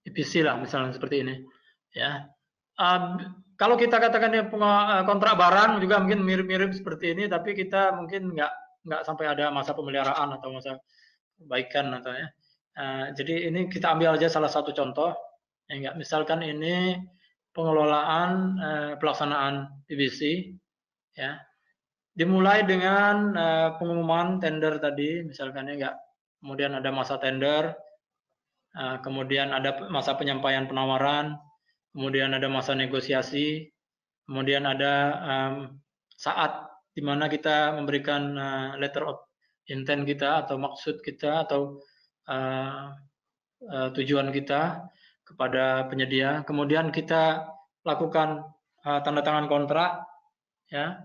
A: EPC lah, misalnya seperti ini. Ya, kalau kita katakan kontrak barang juga mungkin mirip-mirip seperti ini, tapi kita mungkin nggak sampai ada masa pemeliharaan atau masa perbaikan atau ya. Jadi ini kita ambil aja salah satu contoh, ya enggak. Misalkan ini pengelolaan pelaksanaan PBC, ya. Dimulai dengan pengumuman tender tadi, misalkan ya enggak. Kemudian ada masa tender, kemudian ada masa penyampaian penawaran, kemudian ada masa negosiasi, kemudian ada saat di mana kita memberikan letter of intent kita atau maksud kita atau tujuan kita kepada penyedia. Kemudian kita lakukan tanda tangan kontrak, ya.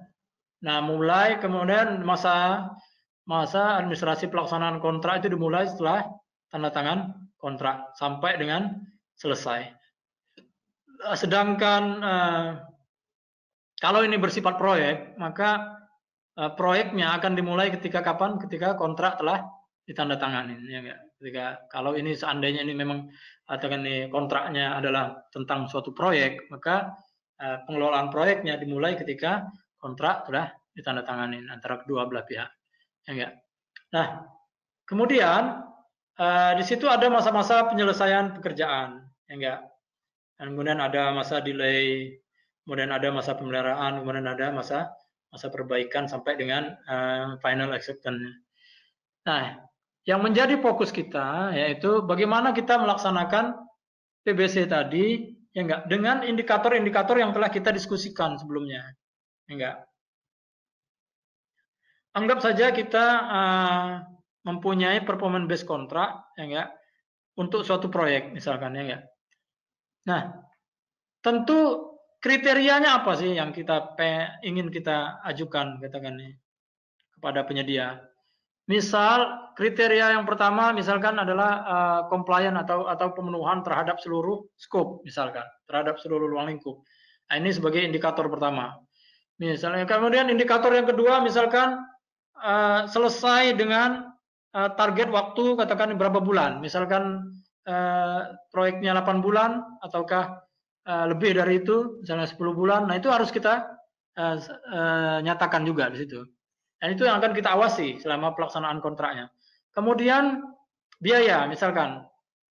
A: Nah, mulai kemudian masa administrasi pelaksanaan kontrak itu dimulai setelah tanda tangan kontrak sampai dengan selesai. Sedangkan kalau ini bersifat proyek, maka proyeknya akan dimulai ketika kapan? Ketika kontrak telah ditandatangani. Ya enggak? Ketika kalau ini seandainya ini memang katakan kontraknya adalah tentang suatu proyek, maka pengelolaan proyeknya dimulai ketika kontrak telah ditandatangani antara kedua belah pihak. Ya enggak? Nah, kemudian di situ ada masa-masa penyelesaian pekerjaan, ya enggak? Dan kemudian ada masa delay, kemudian ada masa pemeliharaan, kemudian ada masa perbaikan sampai dengan final acceptance. Nah, yang menjadi fokus kita yaitu bagaimana kita melaksanakan PBC tadi, ya enggak, dengan indikator-indikator yang telah kita diskusikan sebelumnya, ya enggak. Anggap saja kita mempunyai performance based kontrak, ya enggak, untuk suatu proyek misalkan, ya enggak. Nah, tentu kriterianya apa sih yang kita ingin kita ajukan katakan kepada penyedia? Misal kriteria yang pertama misalkan adalah compliant atau pemenuhan terhadap seluruh scope misalkan, terhadap seluruh ruang lingkup. Nah, ini sebagai indikator pertama. Misalnya, kemudian indikator yang kedua, misalkan selesai dengan target waktu, katakan berapa bulan. Misalkan proyeknya 8 bulan, ataukah lebih dari itu, misalnya 10 bulan. Nah, itu harus kita nyatakan juga di situ. Dan itu yang akan kita awasi selama pelaksanaan kontraknya. Kemudian biaya, misalkan.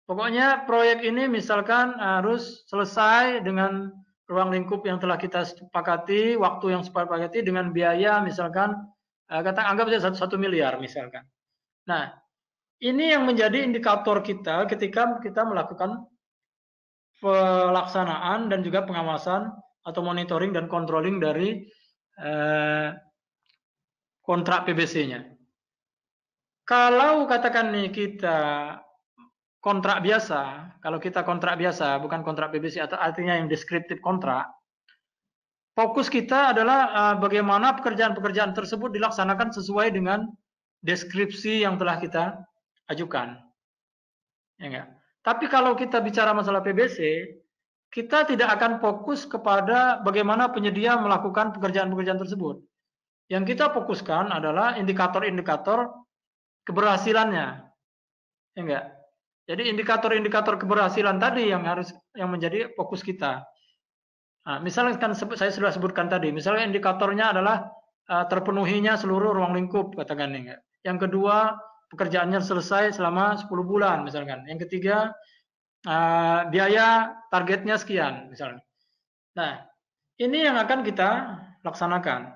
A: Pokoknya proyek ini misalkan harus selesai dengan ruang lingkup yang telah kita sepakati, waktu yang sepakati, dengan biaya misalkan anggap saja 1 miliar misalkan. Nah, ini yang menjadi indikator kita ketika kita melakukan pelaksanaan dan juga pengawasan atau monitoring dan controlling dari kontrak PBC-nya. Kalau katakan nih kita kontrak biasa, kalau kita kontrak biasa, bukan kontrak PBC, atau artinya yang deskriptif kontrak, fokus kita adalah bagaimana pekerjaan-pekerjaan tersebut dilaksanakan sesuai dengan deskripsi yang telah kita ajukan. Ya enggak? Tapi kalau kita bicara masalah PBC, kita tidak akan fokus kepada bagaimana penyedia melakukan pekerjaan-pekerjaan tersebut. Yang kita fokuskan adalah indikator-indikator keberhasilannya. Ya enggak? Jadi indikator-indikator keberhasilan tadi yang menjadi fokus kita. Nah, misalnya kan saya sudah sebutkan tadi, misalnya indikatornya adalah terpenuhinya seluruh ruang lingkup, katakan ya. Yang kedua, pekerjaannya selesai selama 10 bulan misalkan. Yang ketiga, biaya targetnya sekian misalnya. Nah, ini yang akan kita laksanakan.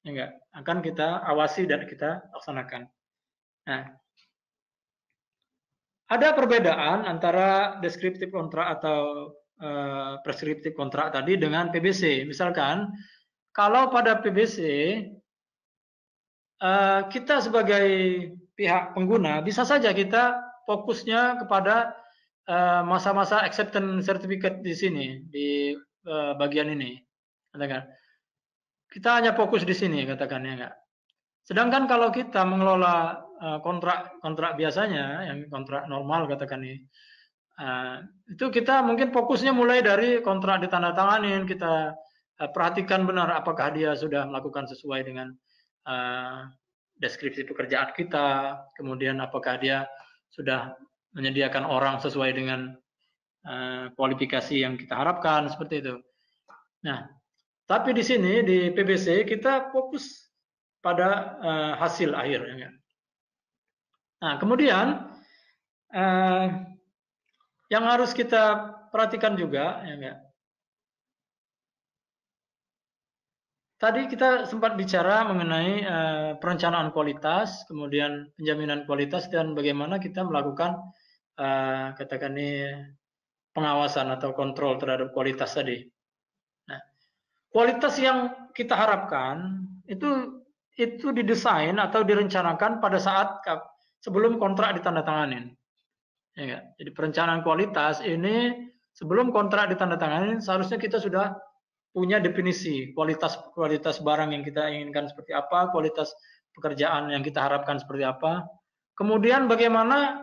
A: Ya enggak? Akan kita awasi dan kita laksanakan. Nah, ada perbedaan antara deskriptif kontrak atau preskriptif kontrak tadi dengan PBC. Misalkan, kalau pada PBC, kita sebagai pihak pengguna, bisa saja kita fokusnya kepada masa-masa acceptance certificate di sini, di bagian ini. Katakan. Kita hanya fokus di sini, katakan ya enggak. Sedangkan kalau kita mengelola kontrak biasanya, yang kontrak normal katakan ini, itu kita mungkin fokusnya mulai dari kontrak ditandatanganin, kita perhatikan benar apakah dia sudah melakukan sesuai dengan deskripsi pekerjaan kita, kemudian apakah dia sudah menyediakan orang sesuai dengan kualifikasi yang kita harapkan, seperti itu. Nah, tapi di sini di PBC kita fokus pada hasil akhir. Ya. Nah, kemudian yang harus kita perhatikan juga, ya enggak? Tadi kita sempat bicara mengenai perencanaan kualitas, kemudian penjaminan kualitas, dan bagaimana kita melakukan katakan ini pengawasan atau kontrol terhadap kualitas tadi. Nah, kualitas yang kita harapkan itu didesain atau direncanakan pada saat sebelum kontrak ditandatanganin. Ya enggak? Jadi perencanaan kualitas ini sebelum kontrak ditandatangani seharusnya kita sudah punya definisi kualitas barang yang kita inginkan seperti apa, kualitas pekerjaan yang kita harapkan seperti apa. Kemudian bagaimana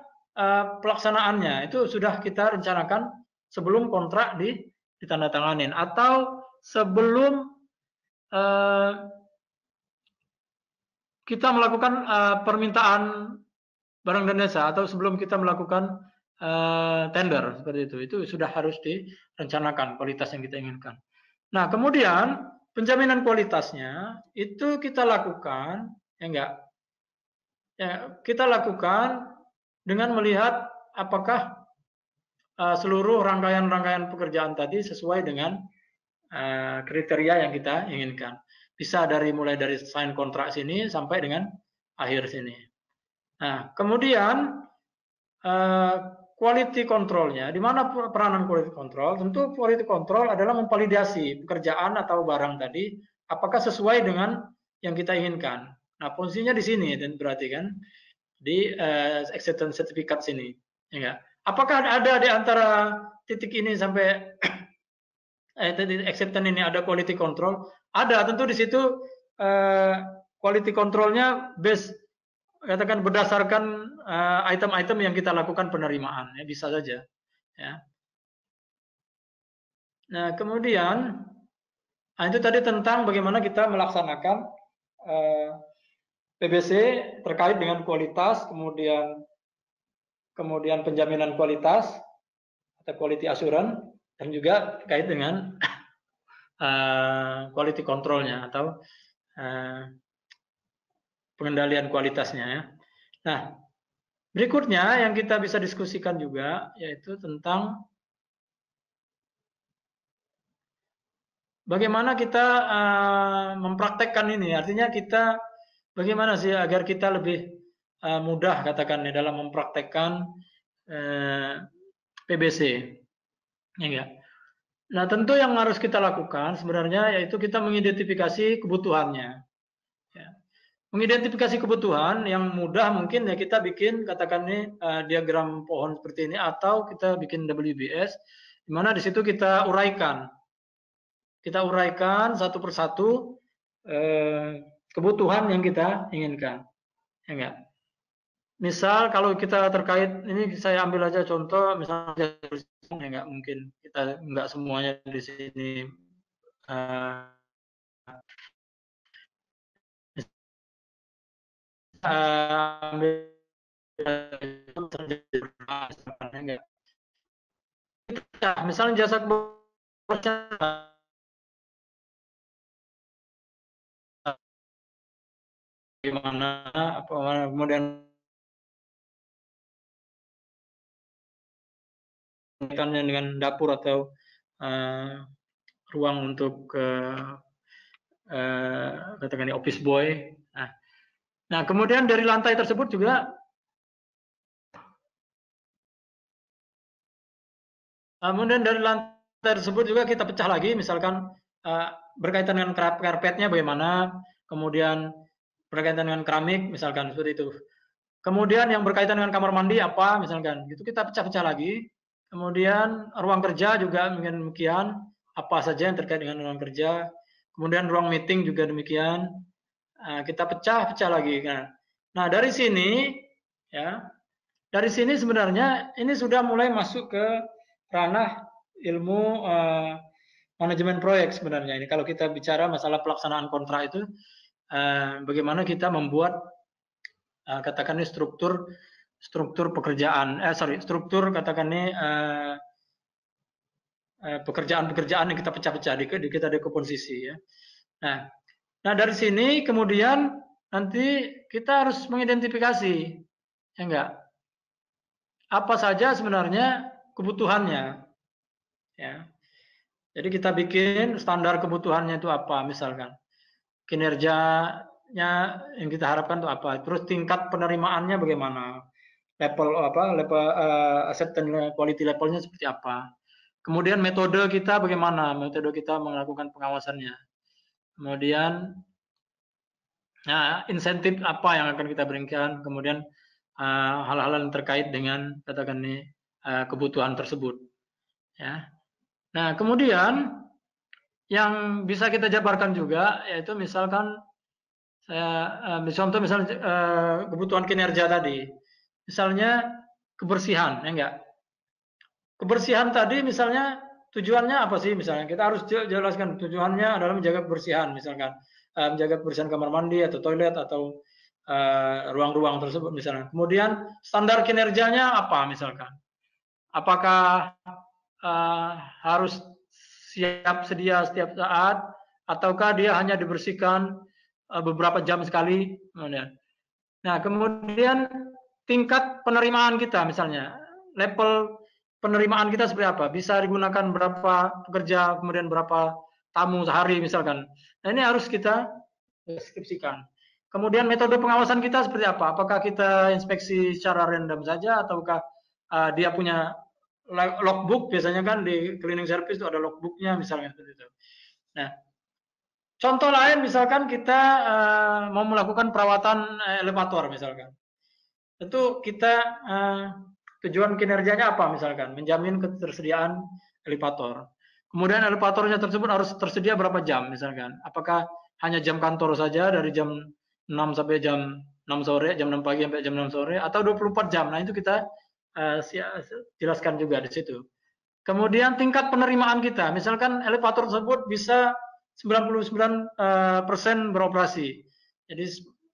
A: pelaksanaannya itu sudah kita rencanakan sebelum kontrak ditandatanganin atau sebelum kita melakukan permintaan barang dan jasa, atau sebelum kita melakukan tender seperti itu sudah harus direncanakan kualitas yang kita inginkan. Nah, kemudian penjaminan kualitasnya itu kita lakukan, ya enggak? Ya, kita lakukan dengan melihat apakah seluruh rangkaian-rangkaian pekerjaan tadi sesuai dengan kriteria yang kita inginkan. Bisa mulai dari sign kontrak sini sampai dengan akhir sini. Nah, kemudian quality control-nya, di mana peranan quality control? Tentu quality control adalah memvalidasi pekerjaan atau barang tadi apakah sesuai dengan yang kita inginkan. Nah, fungsinya di sini, dan berarti kan di acceptance certificate sini. Ya, apakah ada di antara titik ini sampai acceptance ini ada quality control? Ada, tentu di situ quality control-nya katakan berdasarkan item-item yang kita lakukan penerimaan, ya, bisa saja. Ya. Nah, kemudian Nah, itu tadi tentang bagaimana kita melaksanakan PBC terkait dengan kualitas, kemudian penjaminan kualitas atau quality assurance, dan juga terkait dengan quality controlnya atau pengendalian kualitasnya ya. Nah, berikutnya yang kita bisa diskusikan juga yaitu tentang bagaimana kita mempraktekkan ini. Artinya kita bagaimana sih agar kita lebih mudah katakan dalam mempraktekkan PBC. Ya enggak? Nah, tentu yang harus kita lakukan sebenarnya yaitu kita mengidentifikasi kebutuhannya. Ya. Mengidentifikasi kebutuhan yang mudah mungkin ya kita bikin katakan ini diagram pohon seperti ini atau kita bikin WBS di mana di situ kita uraikan satu persatu kebutuhan yang kita inginkan. Ya enggak? Misal kalau kita terkait ini saya ambil aja contoh misalnya ya enggak mungkin kita enggak semuanya di sini misalnya jasa gimana kemudian dengan dapur atau ruang untuk katakan office boy. Nah, kemudian dari lantai tersebut juga kita pecah lagi, misalkan berkaitan dengan karpetnya bagaimana, kemudian berkaitan dengan keramik, misalkan seperti itu. Kemudian yang berkaitan dengan kamar mandi apa, misalkan, gitu kita pecah-pecah lagi. Kemudian ruang kerja juga demikian, apa saja yang terkait dengan ruang kerja. Kemudian ruang meeting juga demikian. Kita pecah-pecah lagi. Nah, dari sini ya, dari sini sebenarnya ini sudah mulai masuk ke ranah ilmu manajemen proyek sebenarnya. Ini kalau kita bicara masalah pelaksanaan kontrak itu, bagaimana kita membuat katakan ini struktur pekerjaan, struktur katakan ini pekerjaan-pekerjaan yang kita pecah-pecah, kita dekomposisi ya. Nah dari sini kemudian nanti kita harus mengidentifikasi, ya enggak, apa saja sebenarnya kebutuhannya, ya. Jadi kita bikin standar kebutuhannya itu apa, misalkan kinerjanya yang kita harapkan itu apa, terus tingkat penerimaannya bagaimana, level acceptance quality levelnya seperti apa. Kemudian metode kita bagaimana, metode kita melakukan pengawasannya. Kemudian insentif apa yang akan kita berikan, kemudian hal-hal yang terkait dengan katakan ini kebutuhan tersebut. Ya. Nah, kemudian yang bisa kita jabarkan juga yaitu misalkan contoh misalnya kebutuhan kinerja tadi. Misalnya kebersihan, ya enggak? Kebersihan tadi misalnya tujuannya apa sih misalnya? Kita harus jelaskan tujuannya adalah menjaga kebersihan misalkan. Menjaga kebersihan kamar mandi atau toilet atau ruang-ruang tersebut misalnya. Kemudian standar kinerjanya apa misalkan? Apakah harus siap sedia setiap saat ataukah dia hanya dibersihkan beberapa jam sekali? Nah, kemudian tingkat penerimaan kita misalnya, level penerimaan kita seperti apa? Bisa digunakan berapa pekerja, kemudian berapa tamu sehari misalkan. Nah, ini harus kita deskripsikan. Kemudian metode pengawasan kita seperti apa? Apakah kita inspeksi secara random saja ataukah dia punya logbook, biasanya kan di cleaning service itu ada logbooknya misalnya seperti itu. Nah, contoh lain misalkan kita mau melakukan perawatan elevator misalkan. Tentu kita tujuan kinerjanya apa misalkan? Menjamin ketersediaan elevator. Kemudian elevatornya tersebut harus tersedia berapa jam misalkan? Apakah hanya jam kantor saja dari jam 6 sampai jam 6 sore, jam 6 pagi sampai jam 6 sore atau 24 jam? Nah, itu kita jelaskan juga di situ. Kemudian tingkat penerimaan kita, misalkan elevator tersebut bisa 99% beroperasi. Jadi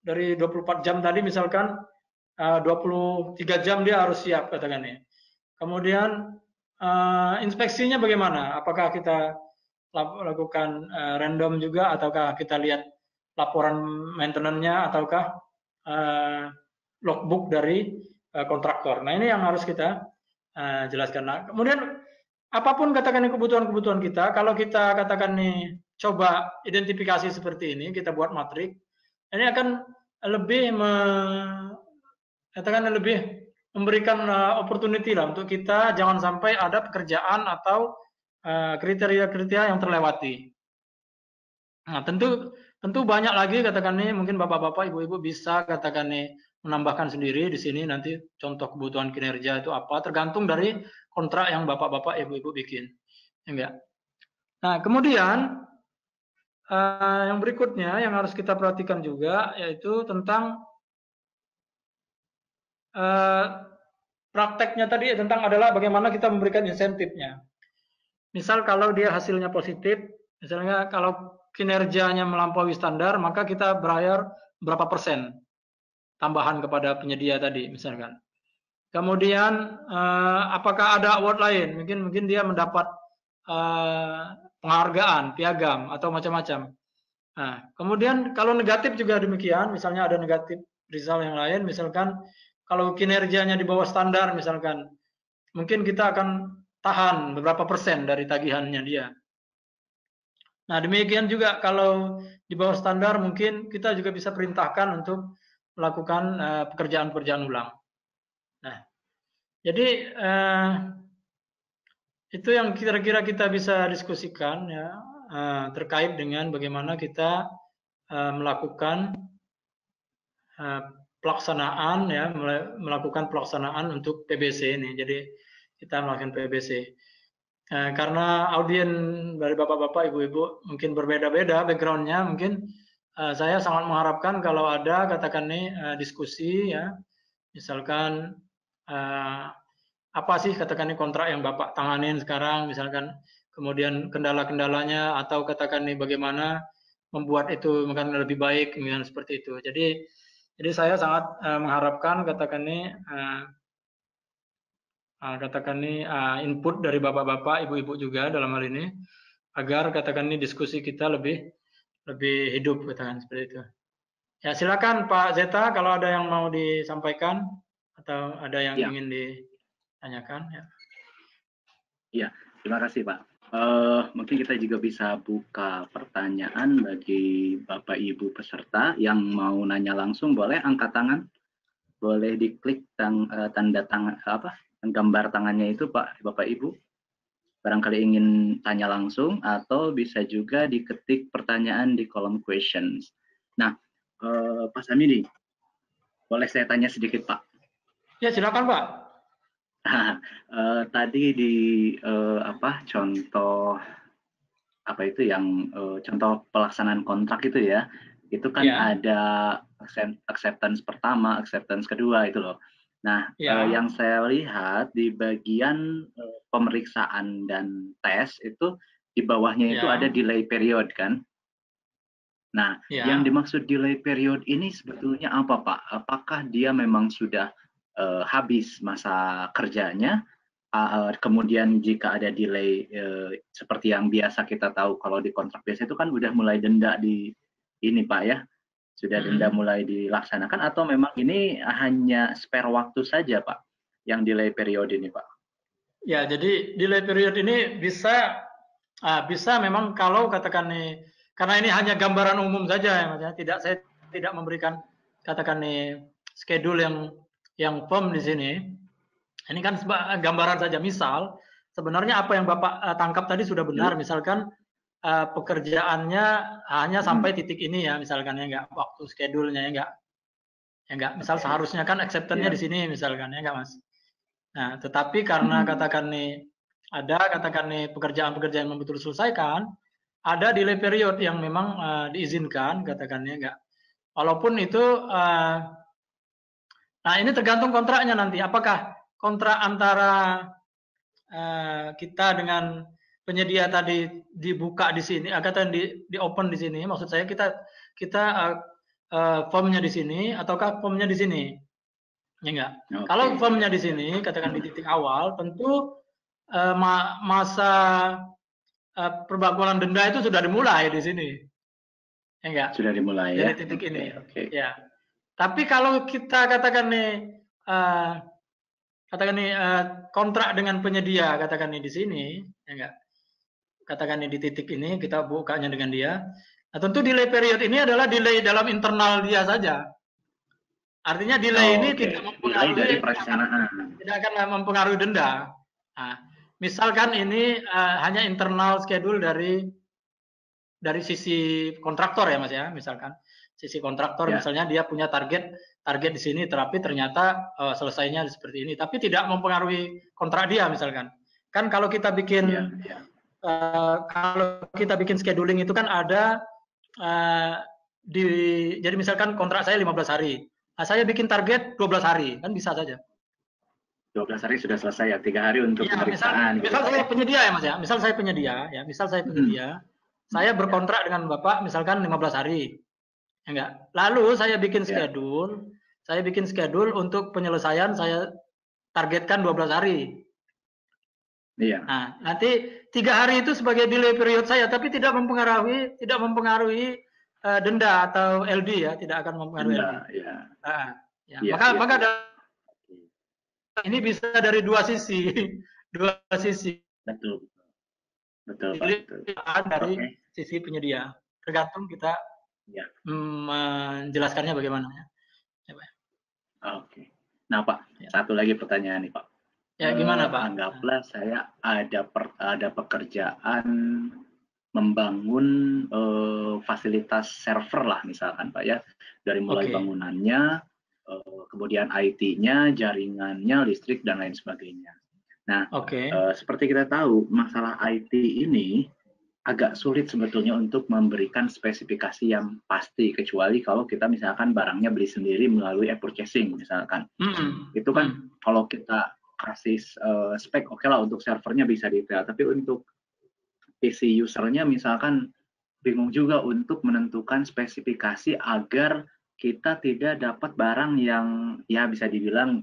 A: dari 24 jam tadi misalkan 23 jam dia harus siap katakan ya. Kemudian inspeksinya bagaimana? Apakah kita lakukan random juga ataukah kita lihat laporan maintenance-nya ataukah logbook dari kontraktor. Nah, ini yang harus kita jelaskan. Nah, kemudian apapun katakan kebutuhan-kebutuhan kita, kalau kita katakan nih coba identifikasi seperti ini, kita buat matrik, ini akan lebih katakan lebih memberikan opportunity lah untuk kita jangan sampai ada pekerjaan atau kriteria-kriteria yang terlewati. Nah, tentu banyak lagi katakan nih mungkin bapak-bapak, ibu-ibu bisa katakan nih menambahkan sendiri di sini nanti contoh kebutuhan kinerja itu apa tergantung dari kontrak yang bapak-bapak, ibu-ibu bikin. Enggak. Nah, kemudian yang berikutnya yang harus kita perhatikan juga yaitu tentang prakteknya tadi tentang adalah bagaimana kita memberikan insentifnya. Misal kalau dia hasilnya positif, misalnya kalau kinerjanya melampaui standar, maka kita bayar berapa persen tambahan kepada penyedia tadi, misalkan. Kemudian apakah ada award lain? Mungkin dia mendapat penghargaan, piagam atau macam-macam. Nah, kemudian kalau negatif juga demikian, misalnya ada negatif result yang lain, misalkan kalau kinerjanya di bawah standar, misalkan, mungkin kita akan tahan beberapa persen dari tagihannya dia. Nah, demikian juga kalau di bawah standar, mungkin kita juga bisa perintahkan untuk melakukan pekerjaan-pekerjaan ulang. Nah, jadi itu yang kira-kira kita bisa diskusikan ya terkait dengan bagaimana kita melakukan pelaksanaan ya melakukan pelaksanaan untuk PBC ini. Jadi kita melakukan PBC. Karena audien dari bapak-bapak, ibu-ibu mungkin berbeda-beda backgroundnya, mungkin saya sangat mengharapkan kalau ada katakan nih diskusi ya, misalkan apa sih katakan nih kontrak yang bapak tanganin sekarang, misalkan kemudian kendala-kendalanya atau katakan nih bagaimana membuat itu mungkin lebih baik, misalnya seperti itu. Jadi saya sangat mengharapkan katakan nih input dari bapak-bapak, ibu-ibu juga dalam hal ini agar katakan ini diskusi kita lebih hidup katakan seperti itu. Ya silakan Pak Zeta kalau ada yang mau disampaikan atau ada yang ingin ditanyakan ya.
B: Iya, terima kasih Pak. Mungkin kita juga bisa buka pertanyaan bagi Bapak Ibu peserta yang mau nanya langsung, boleh angkat tangan, boleh diklik tanda tangan gambar tangannya itu Pak Bapak Ibu. Barangkali ingin tanya langsung atau bisa juga diketik pertanyaan di kolom questions. Nah, Pak Samidi, boleh saya tanya sedikit Pak?
A: Ya silakan Pak.
B: Tadi di contoh apa itu yang contoh pelaksanaan kontrak itu ya, itu kan ada acceptance pertama, acceptance kedua itu loh. Nah, yang saya lihat di bagian pemeriksaan dan tes itu di bawahnya itu ada delay period kan. Nah, yang dimaksud delay period ini sebetulnya apa Pak? Apakah dia memang sudah habis masa kerjanya, kemudian jika ada delay seperti yang biasa kita tahu kalau di kontrak biasa itu kan udah mulai denda di ini Pak ya, sudah denda mulai dilaksanakan, atau memang ini hanya spare waktu saja Pak yang delay period ini Pak?
A: Ya, jadi delay period ini bisa memang kalau katakan nih, karena ini hanya gambaran umum saja ya Mas ya, saya tidak memberikan katakan nih schedule yang firm di sini. Ini kan gambaran saja. Misal sebenarnya apa yang Bapak tangkap tadi sudah benar. Misalkan pekerjaannya hanya sampai titik ini ya, misalkan ya enggak, waktu schedule-nya ya enggak. Misal seharusnya kan acceptance-nya di sini misalkan ya enggak Mas. Nah, tetapi karena katakan nih ada katakan nih pekerjaan-pekerjaan yang betul selesaikan, ada delay period yang memang diizinkan katakannya enggak. Walaupun itu nah ini tergantung kontraknya nanti. Apakah kontrak antara kita dengan penyedia tadi dibuka di sini, kata di open di sini, maksud saya kita formnya di sini ataukah formnya di sini? Ya enggak. Okay. Kalau formnya di sini, katakan di titik awal, tentu masa perbagulan denda itu sudah dimulai di sini. Ya enggak?
B: Sudah dimulai
A: dari
B: ya.
A: Titik ini. Okay. Ya. Tapi kalau kita katakan nih kontrak dengan penyedia, katakan nih di sini, ya enggak? Katakan nih di titik ini kita bukanya dengan dia. Nah, tentu delay period ini adalah delay dalam internal dia saja. Artinya delay ini tidak mempengaruhi
B: dari perencanaan.
A: Tidak akan mempengaruhi denda. Nah, misalkan ini hanya internal schedule dari sisi kontraktor ya Mas ya, misalkan sisi kontraktor misalnya dia punya target di sini, tapi ternyata selesainya seperti ini, tapi tidak mempengaruhi kontrak dia misalkan. Kan kalau kita bikin kalau kita bikin scheduling itu kan ada jadi misalkan kontrak saya 15 hari. Nah, saya bikin target 12 hari, kan bisa saja.
B: 12 hari sudah selesai ya, 3 hari untuk pemeriksaan.
A: Misal saya penyedia ya Mas ya, misal saya penyedia, saya berkontrak dengan Bapak misalkan 15 hari. Ya enggak? Lalu saya bikin schedule, untuk penyelesaian saya targetkan 12 hari.
B: Iya.
A: Nah, nanti 3 hari itu sebagai delay period saya, tapi tidak mempengaruhi denda atau LD ya, tidak akan mempengaruhi LD.
B: Ya.
A: Maka ini bisa dari dua sisi. Betul. Dari sisi penyedia. Tergantung kita menjelaskannya bagaimana ya.
B: Oke. Nah Pak, satu lagi pertanyaan nih Pak.
A: Ya gimana Pak?
B: Anggaplah saya ada pekerjaan membangun fasilitas server lah misalkan Pak ya, dari mulai bangunannya, kemudian IT-nya, jaringannya, listrik dan lain sebagainya. Nah, seperti kita tahu masalah IT ini agak sulit sebetulnya untuk memberikan spesifikasi yang pasti, kecuali kalau kita misalkan barangnya beli sendiri melalui e-purchasing misalkan. Itu kan kalau kita kasih spek oke lah untuk servernya bisa detail, tapi untuk PC usernya misalkan bingung juga untuk menentukan spesifikasi agar kita tidak dapat barang yang ya bisa dibilang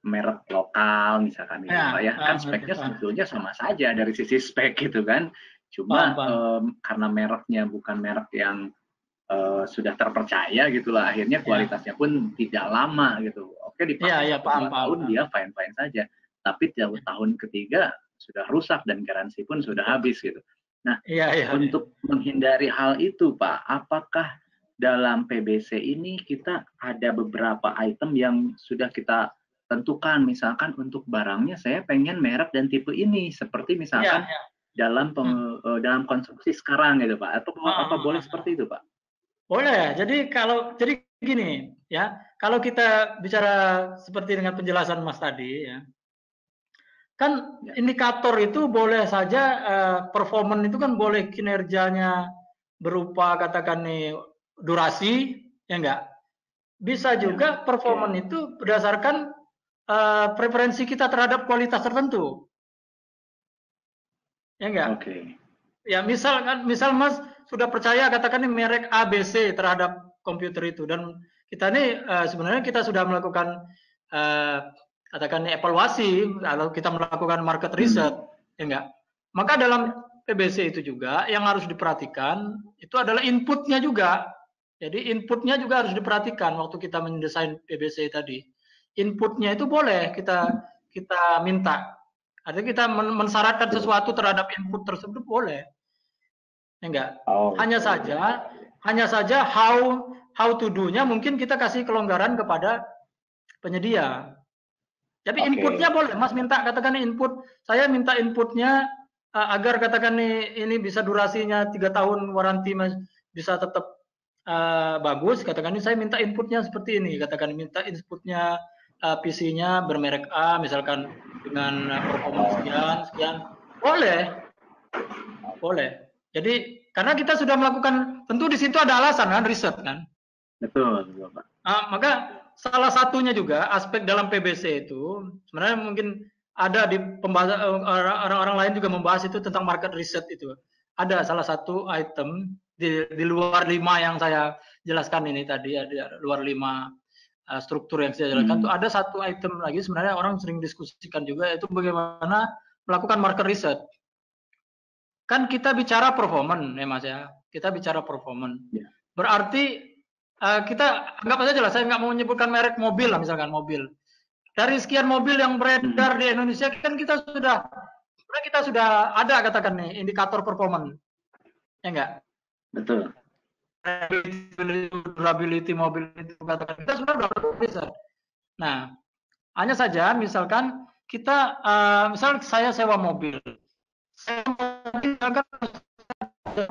B: merek lokal misalkan kan speknya sebetulnya sama saja dari sisi spek gitu kan, cuma karena mereknya bukan merek yang sudah terpercaya gitulah, akhirnya kualitasnya pun tidak lama gitu. Oke, dipakai 2 tahun dia fine saja, tapi tahun ketiga sudah rusak dan garansi pun sudah habis gitu. Nah, untuk menghindari hal itu Pak, apakah dalam PBC ini kita ada beberapa item yang sudah kita tentukan, misalkan untuk barangnya saya pengen merek dan tipe ini, seperti misalkan dalam konstruksi sekarang gitu Pak, atau apa boleh seperti itu Pak?
A: Boleh. Jadi gini ya, kalau kita bicara seperti dengan penjelasan Mas tadi ya, kan indikator itu boleh saja performance itu kan boleh kinerjanya berupa katakan nih durasi, ya enggak? Bisa juga performance itu berdasarkan preferensi kita terhadap kualitas tertentu, ya enggak? Ya misal Mas sudah percaya katakan ini merek ABC terhadap komputer itu, dan kita ini sebenarnya kita sudah melakukan katakan evaluasi atau kita melakukan market research, ya enggak? Maka dalam PBC itu juga yang harus diperhatikan itu adalah inputnya juga. Jadi inputnya juga harus diperhatikan waktu kita mendesain PBC tadi. Inputnya itu boleh kita minta. Artinya kita mensyaratkan sesuatu terhadap input tersebut boleh, ya enggak? Hanya saja how to do-nya mungkin kita kasih kelonggaran kepada penyedia. Tapi inputnya boleh, Mas minta katakan input, saya minta inputnya agar katakan ini bisa durasinya 3 tahun waranti Mas bisa tetap bagus, katakan ini saya minta inputnya seperti ini, katakan minta inputnya PC-nya bermerek A misalkan dengan performance sekian, boleh. Jadi karena kita sudah melakukan, tentu di situ ada alasan kan, riset kan.
B: Betul Pak.
A: Maka salah satunya juga aspek dalam PBC itu sebenarnya mungkin ada di pembahasan orang-orang lain juga membahas itu tentang market research itu. Ada salah satu item di luar 5 yang saya jelaskan ini tadi, ada luar 5 struktur yang saya jelaskan itu ada satu item lagi sebenarnya orang sering diskusikan juga, yaitu bagaimana melakukan market research. Kan kita bicara performance ya Mas ya, kita bicara performance. Berarti kita anggap aja jelas, saya nggak mau menyebutkan merek mobil lah, misalkan mobil. Dari sekian mobil yang beredar di Indonesia kan kita sudah ada katakan nih indikator performance, ya enggak?
B: Betul.
A: Durability mobil itu katakan kita sudah bisa. Nah, hanya saja misalkan kita misal saya sewa mobil, saya misalkan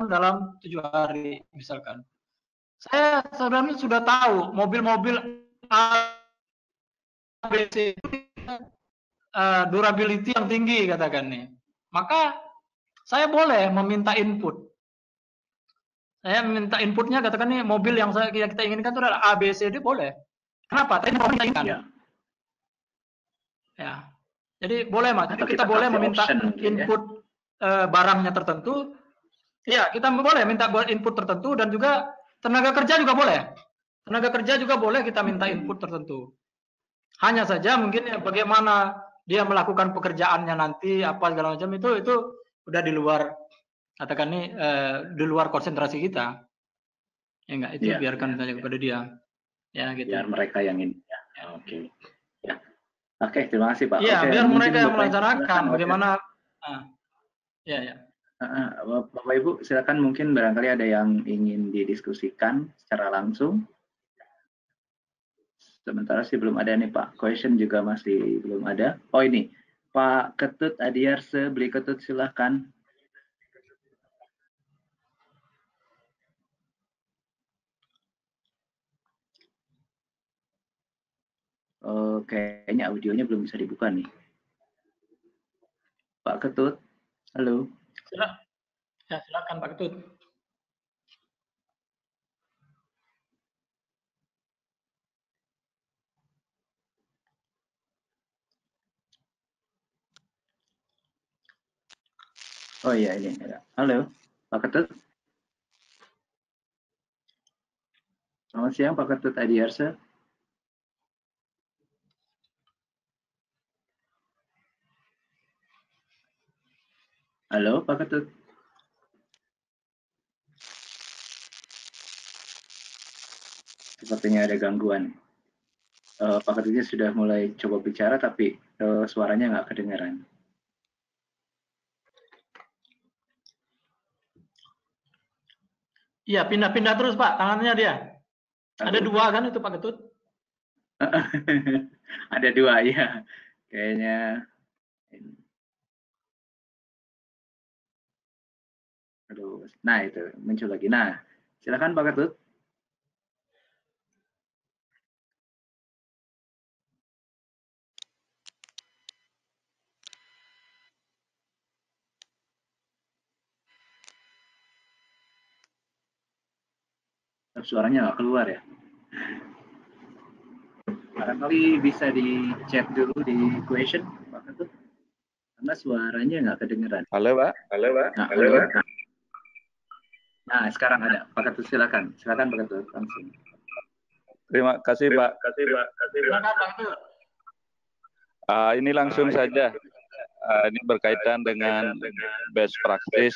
A: dalam 7 hari misalkan. Saya sebenarnya sudah tahu mobil-mobil ABC itu durability yang tinggi katakan nih. Maka saya boleh meminta input. Saya minta inputnya katakan nih mobil yang kita inginkan itu adalah ABCD boleh. Kenapa? Tadi kita inginkan. Ya. Jadi boleh Mas. Jadi kita boleh meminta input barangnya tertentu. Ya, kita boleh minta buat input tertentu dan juga tenaga kerja juga boleh. Tenaga kerja juga boleh kita minta input tertentu. Hanya saja mungkin ya bagaimana dia melakukan pekerjaannya nanti apa segala macam itu udah di luar katakan nih di luar konsentrasi kita. Ya enggak, itu biarkan saja kepada dia. Ya gitu.
B: Biar mereka yang ini ya. Oke. Ya. Oke, terima kasih Pak.
A: Iya, biar mereka yang melaksanakan bagaimana ya.
B: Bapak Ibu, silakan, mungkin barangkali ada yang ingin didiskusikan secara langsung. Sementara sih belum ada nih Pak. Question juga masih belum ada. Oh ini, Pak Ketut Adiarse, Beli Ketut, silahkan. Kayaknya audionya belum bisa dibuka nih. Pak Ketut, halo.
A: Silakan Pak Ketut.
B: Oh iya, ini ada. Halo, Pak Ketut. Selamat siang Pak Ketut Adiarse. Halo Pak Ketut. Sepertinya ada gangguan. Pak Ketutnya sudah mulai coba bicara tapi suaranya nggak kedengaran.
A: Iya, pindah-pindah terus Pak, tangannya dia. Ada 2 kan itu Pak Ketut?
B: Ada 2 ya, kayaknya. Aduh, nah itu muncul lagi. Nah, silakan Pak Ketut. Suaranya nggak keluar ya. Barangkali bisa di chat dulu di question Pak Ketut, karena suaranya nggak kedengeran.
C: Halo Pak.
B: Nah, halo Pak. Nah sekarang ada Pak Ketut, silakan Pak Ketut langsung.
C: Terima kasih Pak.
A: Silakan Pak Ketut.
C: Ini langsung saja. Ini berkaitan dengan best practice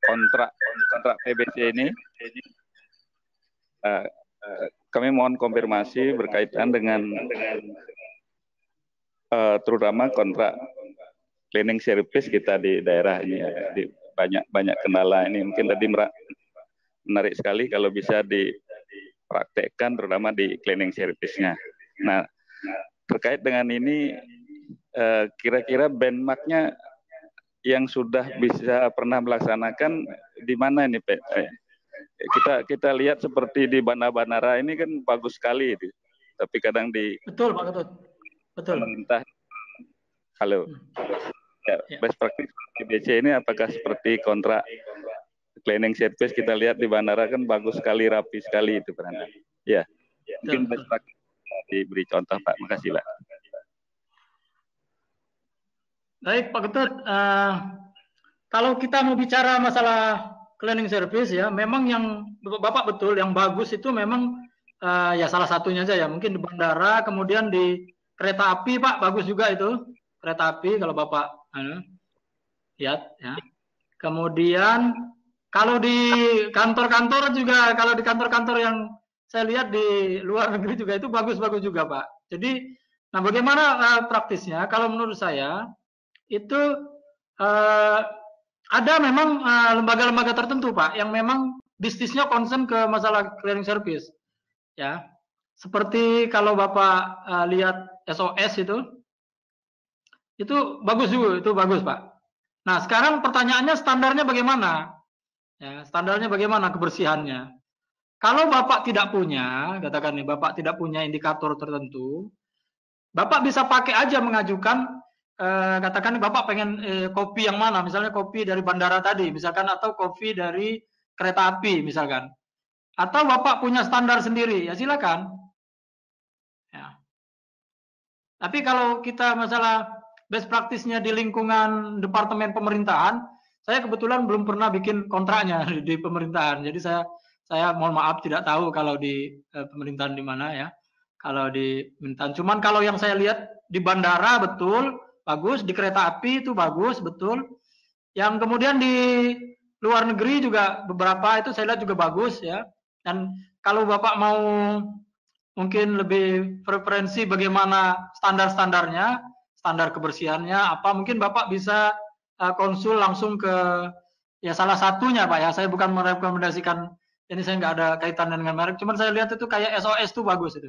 C: kontrak PBC ini. Kami mohon konfirmasi berkaitan dengan terutama kontrak cleaning service kita di daerah ini. Di banyak kendala ini. Mungkin tadi menarik sekali kalau bisa dipraktekkan terutama di cleaning service-nya. Nah, terkait dengan ini kira-kira benchmark-nya yang sudah bisa pernah melaksanakan di mana ini Pak? Kita lihat seperti di bandara ini kan bagus sekali itu. Tapi kadang di
A: Betul Pak Ketut. Betul.
C: Pemerintah. Halo. Ya, best practice PBC ini apakah seperti kontrak cleaning service kita lihat di bandara kan bagus sekali, rapi sekali itu Pak. Ya. Mungkin best practice diberi contoh Pak. Makasih Pak.
A: Baik Pak Ketut, kalau kita mau bicara masalah cleaning service ya, memang yang Bapak betul, yang bagus itu memang ya salah satunya aja ya, mungkin di bandara, kemudian di kereta api Pak, bagus juga itu kereta api kalau Bapak lihat ya. Kemudian kalau di kantor-kantor juga, kalau di kantor-kantor yang saya lihat di luar negeri juga itu bagus-bagus juga Pak. Jadi, nah bagaimana praktisnya? Kalau menurut saya itu ada memang lembaga-lembaga tertentu Pak yang memang bisnisnya concern ke masalah cleaning service, ya. Seperti kalau Bapak lihat SOS itu bagus juga, itu bagus Pak. Nah, sekarang pertanyaannya standarnya bagaimana? Ya, standarnya bagaimana kebersihannya? Kalau Bapak tidak punya, katakan nih, Bapak tidak punya indikator tertentu, Bapak bisa pakai aja mengajukan, katakan Bapak pengen kopi yang mana, misalnya kopi dari bandara tadi, misalkan, atau kopi dari kereta api, misalkan. Atau Bapak punya standar sendiri, ya silakan. Ya. Tapi kalau kita masalah best practice-nya di lingkungan departemen pemerintahan, saya kebetulan belum pernah bikin kontraknya di pemerintahan. Jadi saya mohon maaf tidak tahu kalau di pemerintahan di mana ya. Kalau di pemerintahan. Cuman kalau yang saya lihat di bandara betul bagus, di kereta api itu bagus betul. Yang kemudian di luar negeri juga beberapa itu saya lihat juga bagus ya. Dan kalau Bapak mau mungkin lebih preferensi bagaimana standar-standarnya, standar kebersihannya apa, mungkin Bapak bisa konsul langsung ke ya salah satunya Pak ya. Saya bukan merekomendasikan, ini saya nggak ada kaitan dengan merek, cuman saya lihat itu kayak SOS itu bagus itu.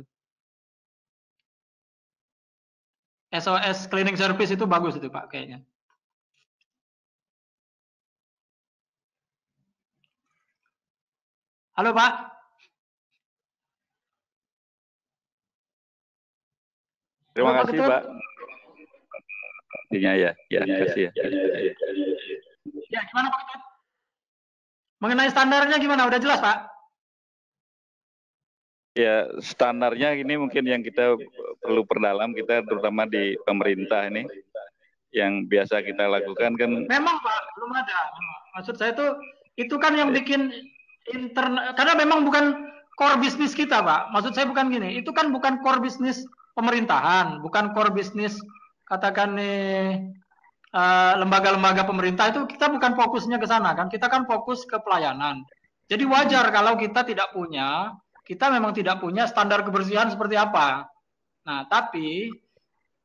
A: SOS cleaning service itu bagus itu Pak kayaknya. Halo Pak.
C: Terima kasih Pak. Artinya ya, terima kasih ya.
A: Ya gimana Pak Ketut? Mengenai standarnya gimana? Udah jelas Pak?
C: Ya standarnya ini mungkin yang kita perlu perdalam, kita terutama di pemerintah ini yang biasa kita lakukan kan.
A: Memang Pak belum ada. Maksud saya itu kan yang bikin internal, karena memang bukan core bisnis kita Pak. Maksud saya bukan gini, itu kan bukan core bisnis pemerintahan, bukan core bisnis katakan nih lembaga-lembaga pemerintah, itu kita bukan fokusnya ke sana kan, kita kan fokus ke pelayanan. Jadi wajar kalau kita tidak punya, kita memang tidak punya standar kebersihan seperti apa. Nah, tapi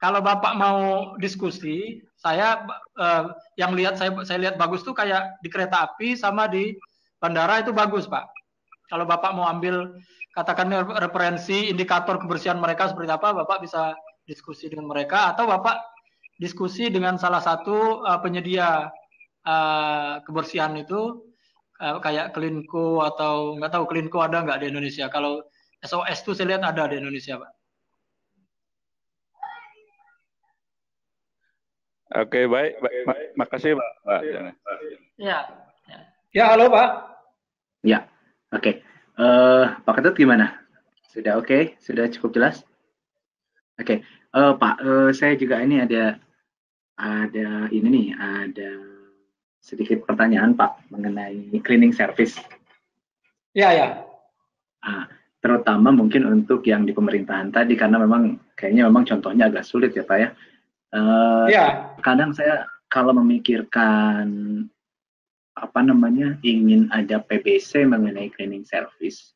A: kalau Bapak mau diskusi, saya yang lihat saya lihat bagus tuh kayak di kereta api sama di bandara itu bagus Pak. Kalau Bapak mau ambil katakan referensi indikator kebersihan mereka seperti apa, Bapak bisa diskusi dengan mereka, atau Bapak diskusi dengan salah satu penyedia kebersihan itu kayak Cleanco, atau nggak tahu Cleanco ada nggak di Indonesia. Kalau SOS itu saya lihat ada di Indonesia Pak.
C: Oke, baik. Makasih Pak.
A: Ya, halo Pak.
B: Ya, oke. Pak Ketut gimana? Sudah oke? Sudah cukup jelas? Oke, Pak, saya juga ini ada ini nih, ada sedikit pertanyaan Pak mengenai cleaning service.
A: Ya.
B: Terutama mungkin untuk yang di pemerintahan tadi, karena memang kayaknya memang contohnya agak sulit ya Pak ya. Kadang saya kalau memikirkan ingin ada PBC mengenai cleaning service,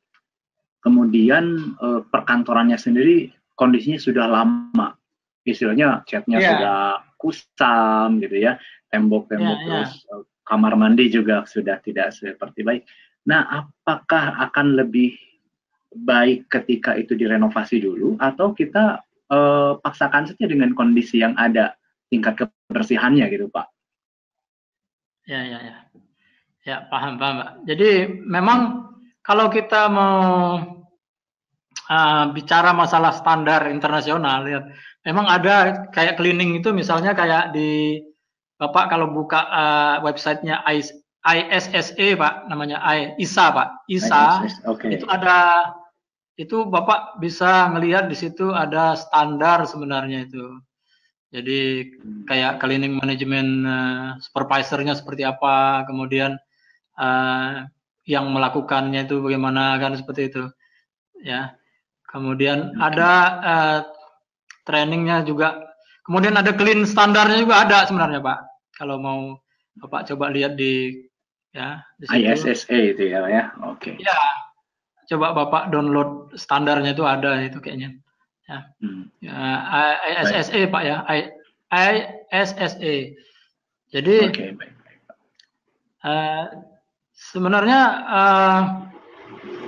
B: kemudian perkantorannya sendiri kondisinya sudah lama, istilahnya catnya sudah kusam gitu ya, tembok-tembok terus kamar mandi juga sudah tidak seperti baik. Nah, apakah akan lebih baik ketika itu direnovasi dulu, atau kita paksakan saja dengan kondisi yang ada tingkat kebersihannya gitu Pak?
A: Ya, paham Pak. Jadi memang kalau kita mau bicara masalah standar internasional, ya, memang ada kayak cleaning itu, misalnya kayak di Bapak kalau buka websitenya ISSA Pak, namanya ISA Pak, ISA, itu ada, itu Bapak bisa ngelihat di situ ada standar sebenarnya itu. Jadi kayak cleaning management supervisornya seperti apa, kemudian yang melakukannya itu bagaimana, kan seperti itu ya. Kemudian ada trainingnya juga, kemudian ada clean standarnya juga ada sebenarnya Pak. Kalau mau Bapak coba lihat di di situ.
B: ISSA itu ya. Oke.
A: Ya, coba Bapak download standarnya itu ada itu kayaknya. Ya, ISSA Pak ya, ISSA. Jadi sebenarnya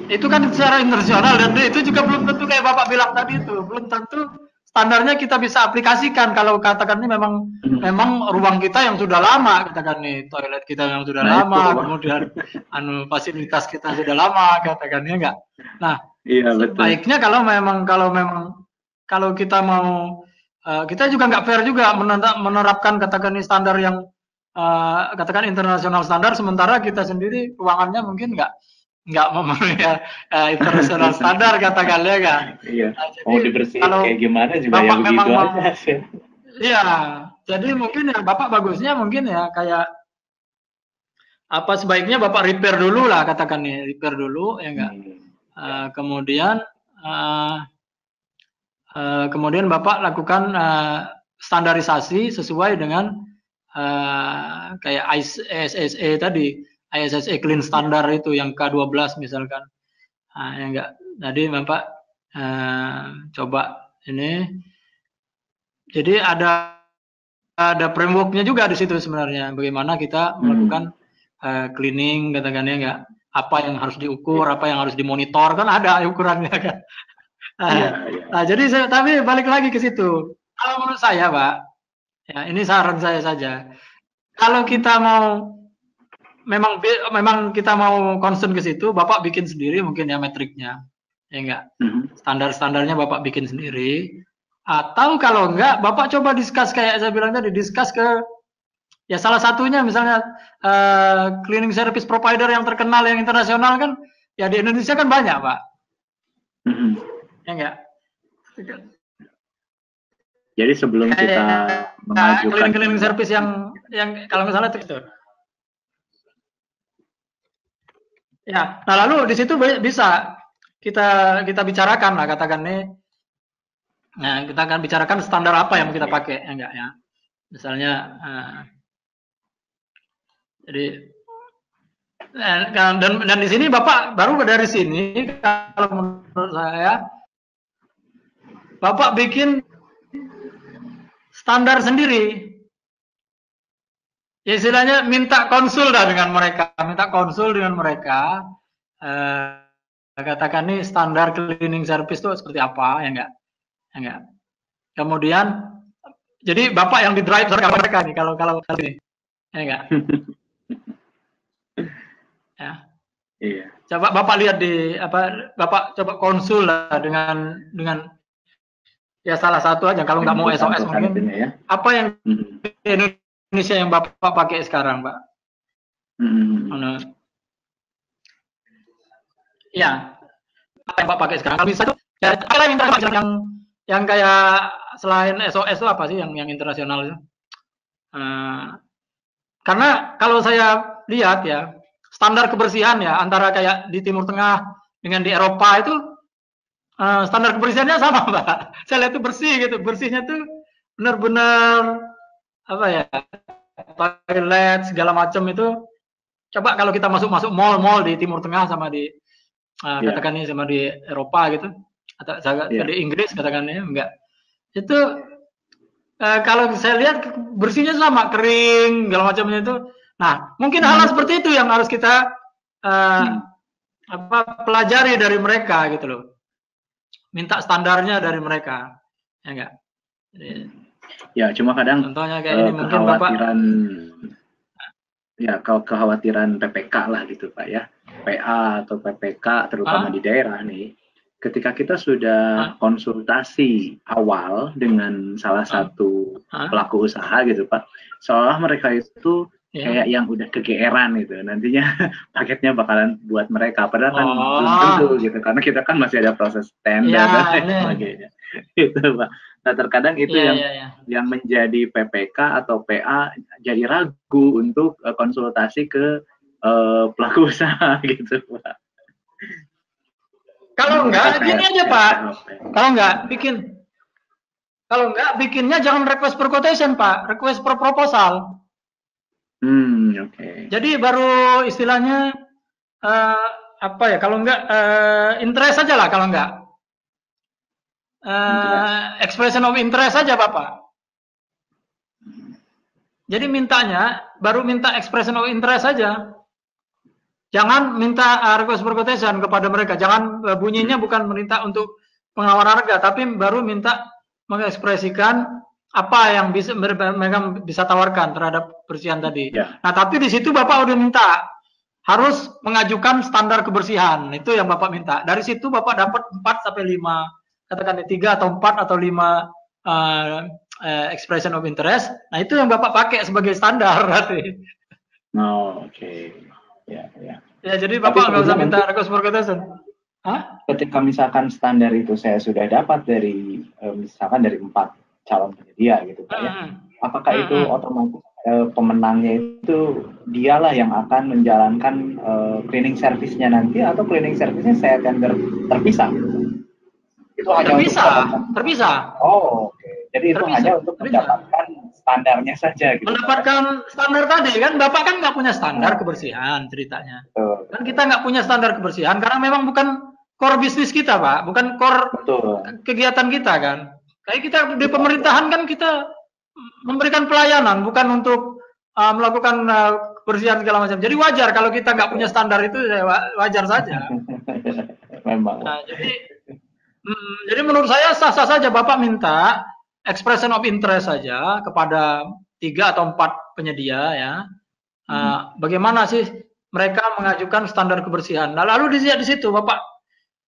A: itu kan secara internasional, dan itu juga belum tentu kayak Bapak bilang tadi itu, belum tentu standarnya kita bisa aplikasikan. Kalau katakan ini memang ruang kita yang sudah lama, katakan nih toilet kita yang sudah lama, kemudian fasilitas kita sudah lama, katakannya enggak. Nah, iya, baiknya kalau kita mau, kita juga nggak fair juga menerapkan katakan ini standar yang katakan internasional standar, sementara kita sendiri ruangannya mungkin nggak memenuhi internasional standar, katakannya kan.
B: Iya. Mau dibersihin kayak gimana juga ya begitu aja sih.
A: Iya. Jadi mungkin ya Bapak bagusnya mungkin ya kayak apa, sebaiknya Bapak repair dulu lah, katakan nih, repair dulu ya enggak. Kemudian Bapak lakukan standarisasi sesuai dengan kayak ISSA tadi, ISSA Clean Standard itu yang K12 misalkan. Ya enggak. Jadi Bapak coba ini. Jadi ada frameworknya juga di situ sebenarnya, bagaimana kita melakukan cleaning, katakannya enggak, apa yang harus diukur, apa yang harus dimonitor, kan ada ukurannya kan. Nah, jadi tapi balik lagi ke situ. Kalau menurut saya, Pak, ya ini saran saya saja. Kalau kita mau memang kita mau concern ke situ, Bapak bikin sendiri mungkin ya metriknya, ya enggak. Standar-standarnya Bapak bikin sendiri. Atau kalau enggak, Bapak coba discuss kayak saya bilang tadi, discuss ke ya salah satunya misalnya cleaning service provider yang terkenal yang internasional kan, ya di Indonesia kan banyak Pak. Ya enggak.
B: Jadi sebelum kita mengajukan
A: cleaning service yang kalau misalnya itu. Ya, nah lalu di situ bisa kita bicarakan lah, katakan nih. Nah, kita akan bicarakan standar apa yang kita pakai, ya enggak ya. Misalnya jadi dan di sini Bapak baru dari sini kalau menurut saya Bapak bikin standar sendiri. Ya, istilahnya minta konsul dah dengan mereka, katakan nih standar cleaning service itu seperti apa, ya enggak? Ya enggak. Kemudian jadi Bapak yang di drive sama mereka nih kalau ini. Ya enggak? Ya.
B: Iya.
A: Coba Bapak lihat Bapak coba konsul lah dengan ya salah satu aja, kalau nggak mau SOS mungkin ya. Apa yang di Indonesia yang Bapak pakai sekarang, Pak? Ya, apa yang Bapak pakai sekarang? Kalau bisa tuh, ya yang kayak selain SOS itu apa sih yang internasional itu? Karena kalau saya lihat ya, standar kebersihan ya antara kayak di Timur Tengah dengan di Eropa itu standar kebersihannya sama, Pak. Saya lihat itu bersih gitu, bersihnya tuh benar-benar apa ya, toilet segala macam itu. Coba kalau kita masuk mall di Timur Tengah sama di katakan ini sama di Eropa gitu, atau di Inggris katakan ini enggak, itu kalau saya lihat bersihnya sama, kering segala macamnya itu. Nah, mungkin hal seperti itu yang harus kita pelajari dari mereka gitu loh. Minta standarnya dari mereka, ya enggak? Jadi,
B: ya, cuma kadang
A: contohnya kayak ini mungkin Bapak
B: ya kekhawatiran PPK lah gitu Pak ya, PA atau PPK terutama di daerah nih, ketika kita sudah konsultasi awal dengan salah satu pelaku usaha gitu Pak, seolah mereka itu kayak yang udah kegeeran gitu, nantinya paketnya bakalan buat mereka, padahal kan belum tentu gitu, karena kita kan masih ada proses tender dan sebagainya. Itu Pak. Nah terkadang itu yang menjadi PPK atau PA jadi ragu untuk konsultasi ke pelaku usaha gitu Pak.
A: Kalau enggak, gini aja Pak. Kalau enggak bikinnya jangan request per quotation Pak, request per proposal.
B: Oke.
A: Jadi baru istilahnya apa ya? Kalau enggak interest saja lah kalau enggak. Expression of interest saja Bapak. Jadi mintanya baru minta expression of interest saja. Jangan minta request per quotation kepada mereka. Jangan bunyinya bukan minta untuk penawaran harga, tapi baru minta mengekspresikan apa yang mereka bisa tawarkan terhadap kebersihan tadi. Nah, tapi di situ Bapak udah minta harus mengajukan standar kebersihan. Itu yang Bapak minta. Dari situ Bapak dapat 4 sampai 5, katakan 3 atau 4 atau 5 expression of interest. Nah, itu yang Bapak pakai sebagai standar berarti.
B: Oke.
A: Ya, jadi Bapak nggak usah minta request for quotation.
B: Ketika misalkan standar itu saya sudah dapat dari misalkan dari 4 calon penyedia gitu Pak ya. Apakah itu otomatis pemenangnya itu dialah yang akan menjalankan cleaning service-nya nanti, atau cleaning service-nya saya tender terpisah? Itu hanya
A: terpisah.
B: Oke. Jadi itu hanya untuk mendapatkan standarnya saja gitu.
A: Mendapatkan standar tadi kan, Bapak kan nggak punya standar kebersihan ceritanya. Kan kita nggak punya standar kebersihan karena memang bukan core bisnis kita Pak, bukan core kegiatan kita kan. Kayak kita di pemerintahan kan kita memberikan pelayanan, bukan untuk melakukan kebersihan segala macam. Jadi wajar kalau kita nggak punya standar itu, wajar saja.
B: Memang.
A: Nah, jadi menurut saya sah-sah saja Bapak minta expression of interest saja kepada 3 atau 4 penyedia ya. Bagaimana sih mereka mengajukan standar kebersihan. Nah, lalu di situ Bapak,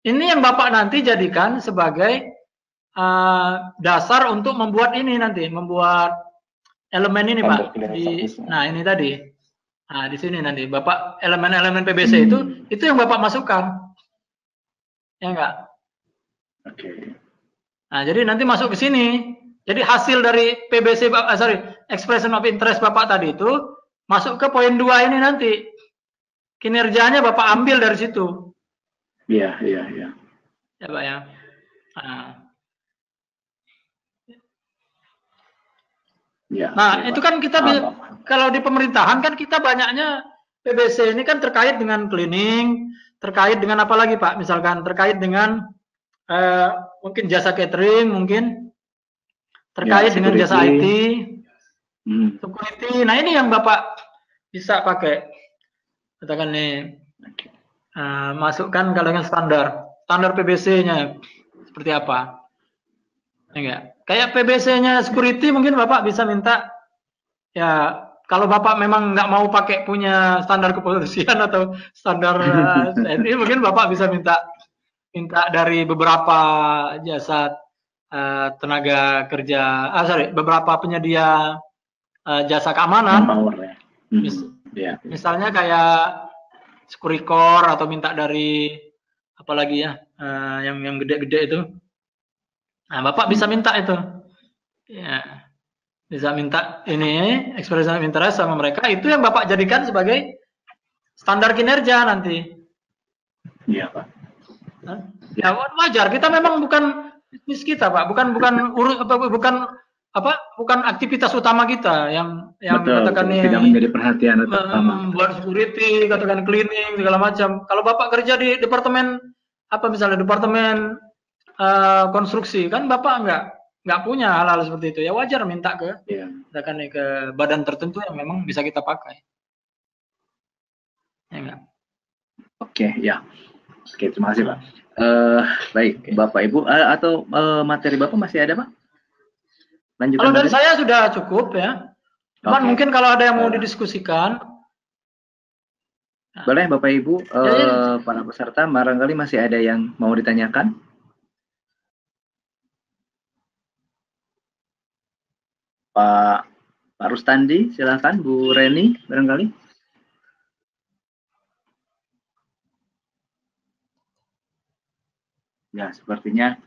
A: ini yang Bapak nanti jadikan sebagai dasar untuk membuat ini nanti, membuat elemen ini Pak. Nah, ini tadi. Nah, di sini nanti Bapak elemen-elemen PBC itu yang Bapak masukkan. Ya enggak?
B: Oke.
A: Nah, jadi nanti masuk ke sini. Jadi hasil dari PBC expression of interest Bapak tadi itu masuk ke poin 2 ini nanti. Kinerjanya Bapak ambil dari situ.
B: Iya.
A: Ya, Pak ya. Nah, itu kan kita kalau di pemerintahan kan kita banyaknya PBC ini kan terkait dengan cleaning, terkait dengan apa lagi Pak? Misalkan terkait dengan mungkin jasa catering, mungkin terkait dengan jasa IT, security. Nah, ini yang Bapak bisa pakai. Katakan nih, masukkan kalian standar PBC-nya seperti apa? Enggak. Kayak PBC-nya security mungkin Bapak bisa minta, ya kalau Bapak memang nggak mau pakai punya standar kepolisian atau standar TNI, mungkin Bapak bisa minta dari beberapa jasa tenaga kerja, beberapa penyedia jasa keamanan. Misalnya kayak Securicor, atau minta dari apalagi ya, yang gede-gede itu. Nah, Bapak bisa minta itu. Ya. Bisa minta ini expression of interest sama mereka, itu yang Bapak jadikan sebagai standar kinerja nanti.
B: Iya, Pak.
A: Ya, wajar, kita memang bukan bisnis kita, Pak, bukan aktivitas utama kita yang katakan
B: tidak menjadi perhatian utama.
A: Membuat security, katakan cleaning segala macam. Kalau Bapak kerja di departemen misalnya departemen konstruksi, kan Bapak nggak punya hal-hal seperti itu, ya wajar minta katakan ke badan tertentu yang memang bisa kita pakai. Ya enggak?
B: Oke, terima kasih Pak. Baik, Bapak Ibu, atau materi Bapak masih ada Pak? Lanjutkan.
A: Kalau dari saya sudah cukup ya. Cuman mungkin kalau ada yang mau didiskusikan.
B: Boleh Bapak Ibu, para peserta, barangkali masih ada yang mau ditanyakan? Pak Rustandi, silakan. Bu Reni, barangkali. Ya, sepertinya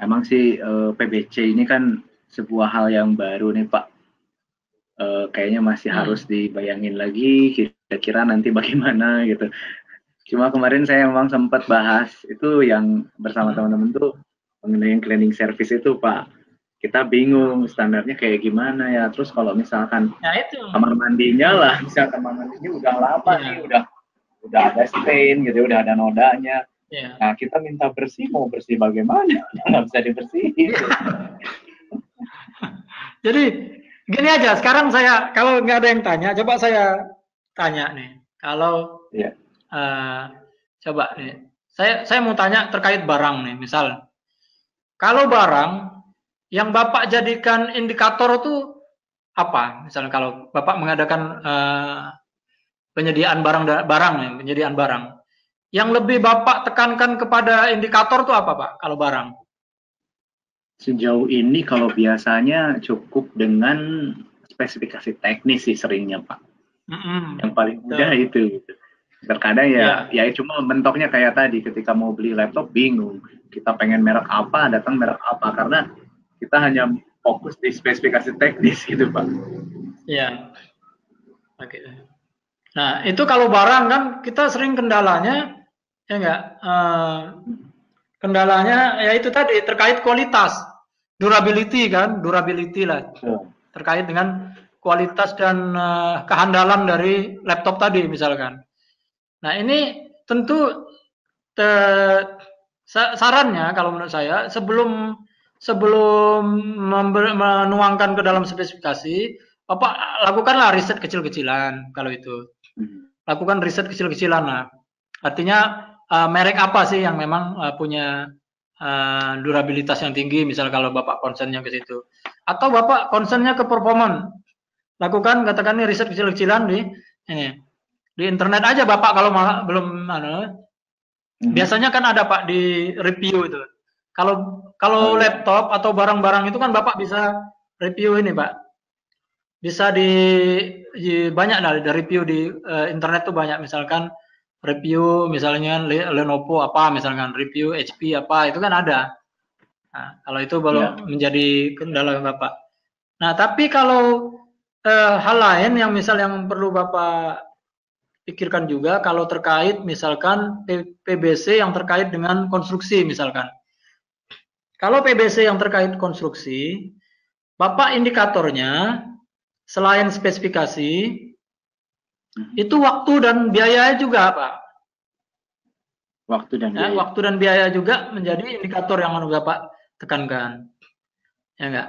B: Emang sih PBC ini kan sebuah hal yang baru nih Pak. Kayaknya masih harus dibayangin lagi kira-kira nanti bagaimana gitu. Cuma kemarin saya memang sempat bahas itu yang bersama teman-teman tuh mengenai cleaning service itu Pak. Kita bingung standarnya kayak gimana ya. Terus kalau misalkan kamar mandinya lah, misalkan kamar mandinya udah lama nih, udah ada stain gitu, udah ada nodanya. Nah kita minta bersih, mau bersih bagaimana? Nggak bisa dibersihin.
A: Jadi gini aja, sekarang saya kalau nggak ada yang tanya, coba saya tanya nih. Kalau coba nih, saya mau tanya terkait barang nih, misal kalau barang yang Bapak jadikan indikator itu apa? Misalnya kalau Bapak mengadakan penyediaan barang nih, penyediaan barang. Yang lebih Bapak tekankan kepada indikator itu apa Pak, kalau barang?
B: Sejauh ini kalau biasanya cukup dengan spesifikasi teknis sih seringnya Pak. Yang paling mudah itu. Gitu. Terkadang ya cuma mentoknya kayak tadi, ketika mau beli laptop bingung. Kita pengen merek apa, datang merek apa. Karena kita hanya fokus di spesifikasi teknis gitu Pak.
A: Iya. Oke. Nah itu kalau barang kan kita sering kendalanya, ya enggak, kendalanya ya itu tadi terkait kualitas, durability kan, durability lah, terkait dengan kualitas dan kehandalan dari laptop tadi misalkan. Nah ini tentu sarannya kalau menurut saya sebelum menuangkan ke dalam spesifikasi, Bapak lakukanlah riset kecil-kecilan kalau itu. Lakukan riset kecil-kecilan lah. Artinya merek apa sih yang memang punya durabilitas yang tinggi, misal kalau Bapak concernnya ke situ. Atau Bapak concernnya ke performance. Lakukan katakan ini riset kecil-kecilan di internet aja Bapak kalau belum biasanya kan ada Pak di review itu. Kalau laptop atau barang-barang itu kan Bapak bisa review ini Pak. Bisa banyak lah dari review di internet tuh banyak, misalkan review misalnya Lenovo apa, misalkan review HP apa, itu kan ada. Nah, kalau itu belum menjadi kendala Bapak. Nah, tapi kalau hal lain yang perlu Bapak pikirkan juga kalau terkait misalkan PBC yang terkait dengan konstruksi misalkan. Kalau PBC yang terkait konstruksi, Bapak indikatornya selain spesifikasi, itu waktu dan biaya juga, Pak.
B: Waktu dan biaya.
A: Waktu dan biaya juga menjadi indikator yang harus Bapak tekankan. Ya enggak?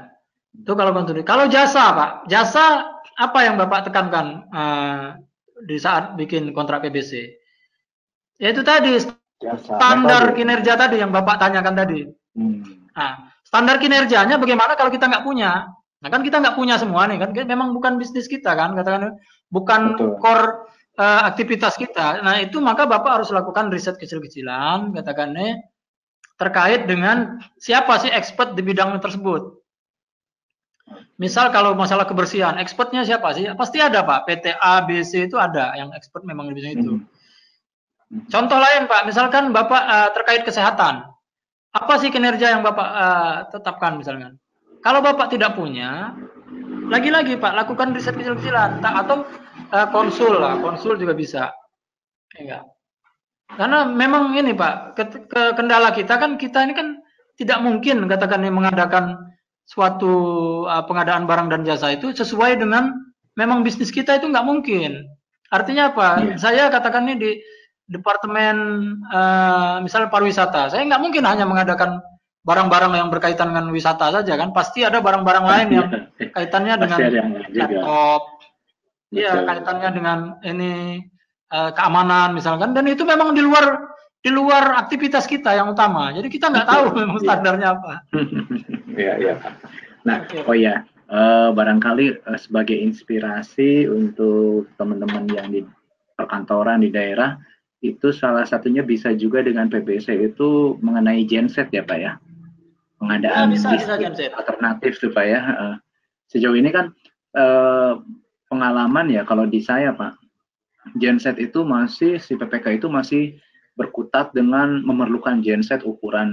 A: Itu kalau konstruksi. Kalau jasa, Pak, jasa apa yang Bapak tekankan di saat bikin kontrak PBC? Yaitu tadi standar kinerja tadi yang Bapak tanyakan tadi. Nah, standar kinerjanya bagaimana kalau kita nggak punya? Nah kan kita nggak punya semua nih kan, memang bukan bisnis kita kan, katakan bukan core aktivitas kita. Nah itu maka Bapak harus lakukan riset kecil-kecilan, katakannya terkait dengan siapa sih expert di bidang tersebut. Misal kalau masalah kebersihan, expertnya siapa sih? Pasti ada Pak, PT A, B, C itu ada yang expert memang di bidang itu. Contoh lain Pak, misalkan Bapak terkait kesehatan, apa sih kinerja yang Bapak tetapkan misalkan? Kalau Bapak tidak punya, lagi-lagi Pak, lakukan riset kecil-kecilan atau konsul lah, konsul juga bisa. Enggak. Karena memang ini Pak, kendala kita kan, kita ini kan tidak mungkin katakan mengadakan suatu pengadaan barang dan jasa itu sesuai dengan memang bisnis kita, itu nggak mungkin. Artinya apa? Saya katakan ini di departemen misalnya pariwisata, saya nggak mungkin hanya mengadakan barang-barang yang berkaitan dengan wisata saja kan, pasti ada barang-barang lain yang kaitannya dengan laptop, ya kaitannya dengan ini keamanan misalkan, dan itu memang di luar aktivitas kita yang utama, jadi kita nggak tahu memang standarnya apa.
B: Iya. Nah, barangkali sebagai inspirasi untuk teman-teman yang di perkantoran di daerah, itu salah satunya bisa juga dengan PBC itu mengenai genset ya Pak ya. Pengadaan
A: bisa
B: alternatif tuh Pak ya. Sejauh ini kan pengalaman ya kalau di saya Pak, genset itu masih, si PPK itu masih berkutat dengan memerlukan genset ukuran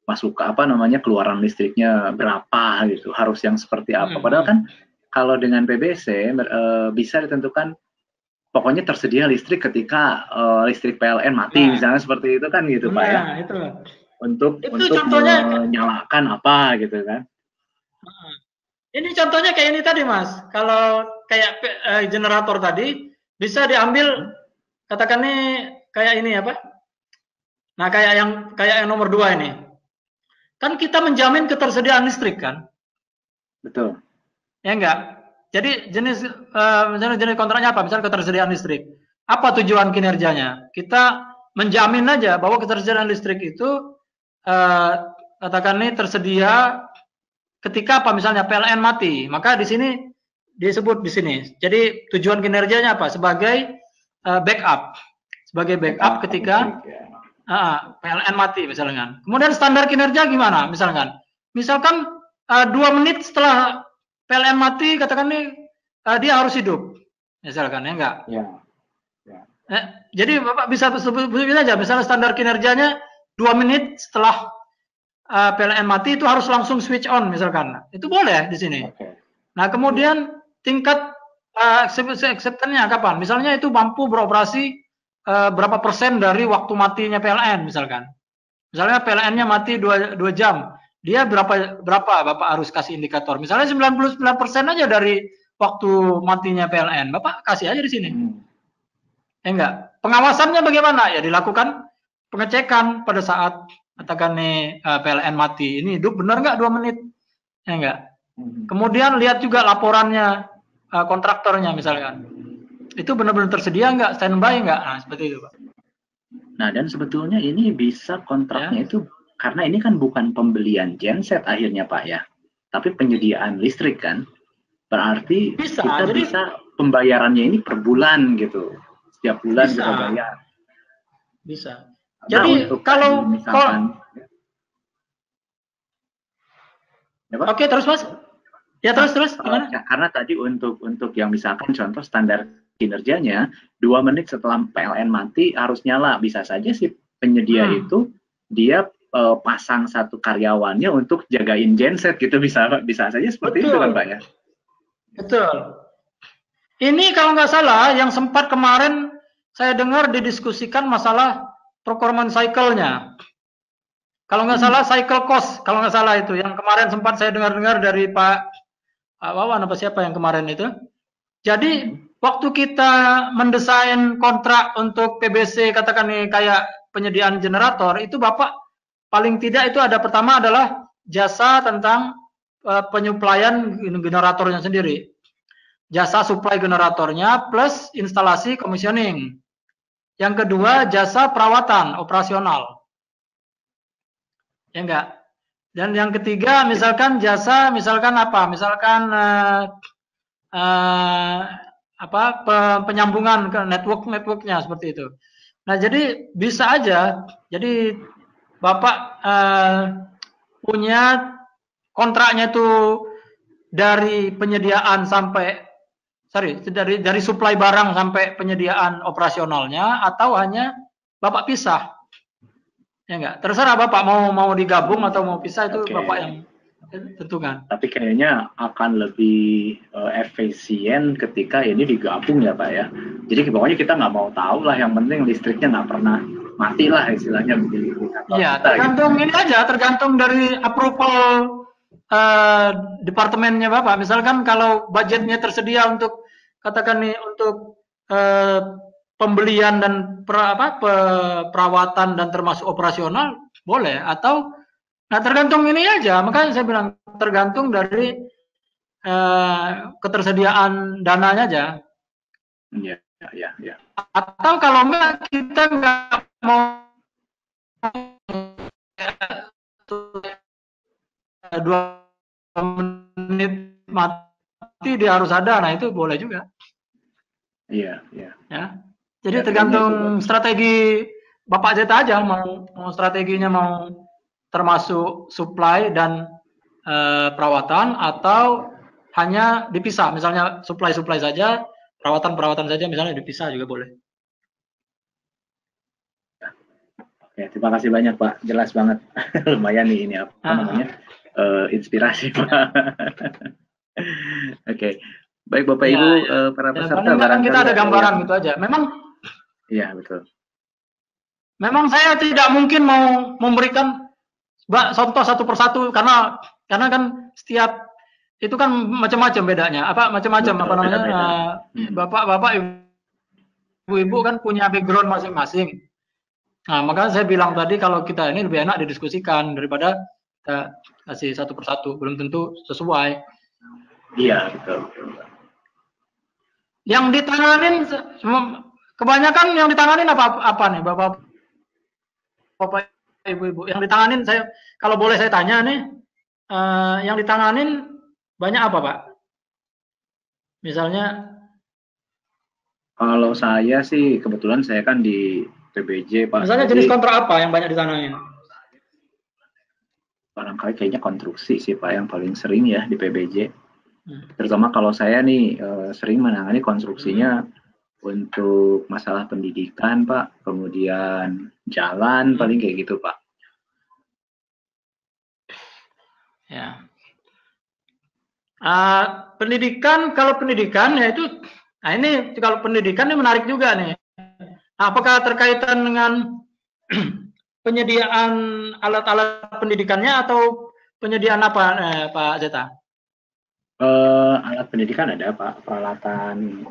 B: masuk ke apa namanya keluaran listriknya berapa gitu, harus yang seperti apa. Padahal kan kalau dengan PBC bisa ditentukan pokoknya tersedia listrik ketika listrik PLN mati, misalnya seperti itu kan gitu Pak ya.
A: Itu.
B: Untuk contohnya menyalakan apa gitu kan.
A: Ini contohnya kayak ini tadi Mas. Kalau kayak generator tadi bisa diambil, katakan nih kayak ini apa? Nah kayak yang nomor 2 ini. Kan kita menjamin ketersediaan listrik kan?
B: Betul.
A: Ya enggak? Jadi jenis kontraknya apa? Misalnya ketersediaan listrik. Apa tujuan kinerjanya? Kita menjamin aja bahwa ketersediaan listrik itu katakan nih tersedia ketika apa, misalnya PLN mati, maka di sini disebut di sini. Jadi tujuan kinerjanya apa? Sebagai backup, ketika PLN mati misalkan. Kemudian standar kinerja gimana? Misalkan 2 menit setelah PLN mati, katakan nih dia harus hidup, misalkan ya enggak?
B: Ya.
A: Jadi Bapak bisa sebut aja, misalnya standar kinerjanya 2 menit setelah PLN mati itu harus langsung switch on misalkan, itu boleh di sini. Nah kemudian tingkat acceptance-nya kapan? Misalnya itu mampu beroperasi berapa persen dari waktu matinya PLN misalkan. Misalnya PLN-nya mati 2 jam, dia berapa Bapak harus kasih indikator. Misalnya 99% aja dari waktu matinya PLN, Bapak kasih aja di sini. Ya enggak? Pengawasannya bagaimana? Ya dilakukan pengecekan pada saat katakan nih PLN mati, ini hidup benar nggak 2 menit, ya enggak? Kemudian lihat juga laporannya kontraktornya misalkan, itu benar-benar tersedia nggak, standby nggak, nah seperti itu Pak.
B: Nah dan sebetulnya ini bisa kontraknya itu karena ini kan bukan pembelian genset akhirnya Pak ya, tapi penyediaan listrik kan, berarti kita bisa pembayarannya ini per bulan gitu, setiap bulan kita bayar.
A: Bisa. Jadi kalau oke terus Mas, ya terus gimana?
B: Karena tadi untuk yang misalkan contoh standar kinerjanya 2 menit setelah PLN mati harus nyala, bisa saja sih penyedia itu dia pasang satu karyawannya untuk jagain genset gitu, bisa saja seperti itu kan Pak ya.
A: Betul. Ini kalau nggak salah yang sempat kemarin saya dengar didiskusikan masalah procurement cycle-nya. Kalau nggak salah cycle cost, kalau nggak salah itu yang kemarin sempat saya dengar dari Pak Wawan apa siapa yang kemarin itu. Jadi waktu kita mendesain kontrak untuk PBC katakan nih kayak penyediaan generator itu Bapak paling tidak itu ada pertama adalah jasa tentang penyuplaian generatornya sendiri. Jasa supply generatornya plus instalasi commissioning. Yang kedua jasa perawatan operasional. Ya enggak? Dan yang ketiga misalkan jasa apa? Misalkan penyambungan ke networknya seperti itu. Nah, jadi bisa aja. Jadi Bapak punya kontraknya itu dari penyediaan dari suplai barang sampai penyediaan operasionalnya, atau hanya Bapak pisah. Ya enggak? Terserah Bapak mau digabung atau mau pisah, itu Bapak yang tentukan.
B: Tapi kayaknya akan lebih efisien ketika ini digabung ya Pak ya. Jadi pokoknya kita nggak mau tahu lah, yang penting listriknya nggak pernah mati lah istilahnya begitu.
A: Iya, tergantung ini aja, tergantung dari approval departemennya Bapak. Misalkan kalau budgetnya tersedia untuk katakan nih untuk pembelian dan perawatan dan termasuk operasional boleh, atau tergantung ini aja. Makanya saya bilang tergantung dari ketersediaan dananya aja.
B: Iya.
A: Atau kalau enggak kita nggak mau 2 menit mati dia harus ada, nah itu boleh juga.
B: Iya.
A: Ya. Jadi tergantung strategi Bapak Zeta aja, mau strateginya mau termasuk supply dan perawatan, atau hanya dipisah, misalnya supply saja, perawatan saja misalnya dipisah juga boleh.
B: Ya, terima kasih banyak Pak, jelas banget. Lumayan nih ini apa namanya inspirasi Pak. Oke, baik Bapak Ibu para peserta.
A: Barangkali kita ada gambaran gitu aja. Memang.
B: Iya betul.
A: Memang saya tidak mungkin mau memberikan contoh satu persatu karena kan setiap itu kan macam-macam bedanya. Macam-macam apa namanya? Bapak-bapak, ibu-ibu kan punya background masing-masing. Nah, maka saya bilang tadi kalau kita ini lebih enak didiskusikan daripada kita kasih satu persatu, belum tentu sesuai.
B: Iya, betul.
A: Yang ditanganin kebanyakan yang ditanganin apa nih, Bapak ibu-ibu? Yang ditanganin saya kalau boleh saya tanya nih, yang ditanganin banyak apa, Pak? Misalnya
B: kalau saya sih kebetulan saya kan di PBJ Pak.
A: Misalnya jenis kontrak apa yang banyak ditanganin?
B: Barangkali kayaknya konstruksi sih Pak yang paling sering ya di PBJ. Terutama kalau saya nih sering menangani konstruksinya untuk masalah pendidikan Pak, kemudian jalan paling kayak gitu Pak.
A: Ya. Pendidikan, kalau pendidikan ya itu, nah ini kalau pendidikan ini menarik juga nih. Apakah terkaitan dengan penyediaan alat-alat pendidikannya atau penyediaan apa, Pak Zeta?
B: Alat pendidikan ada Pak, peralatan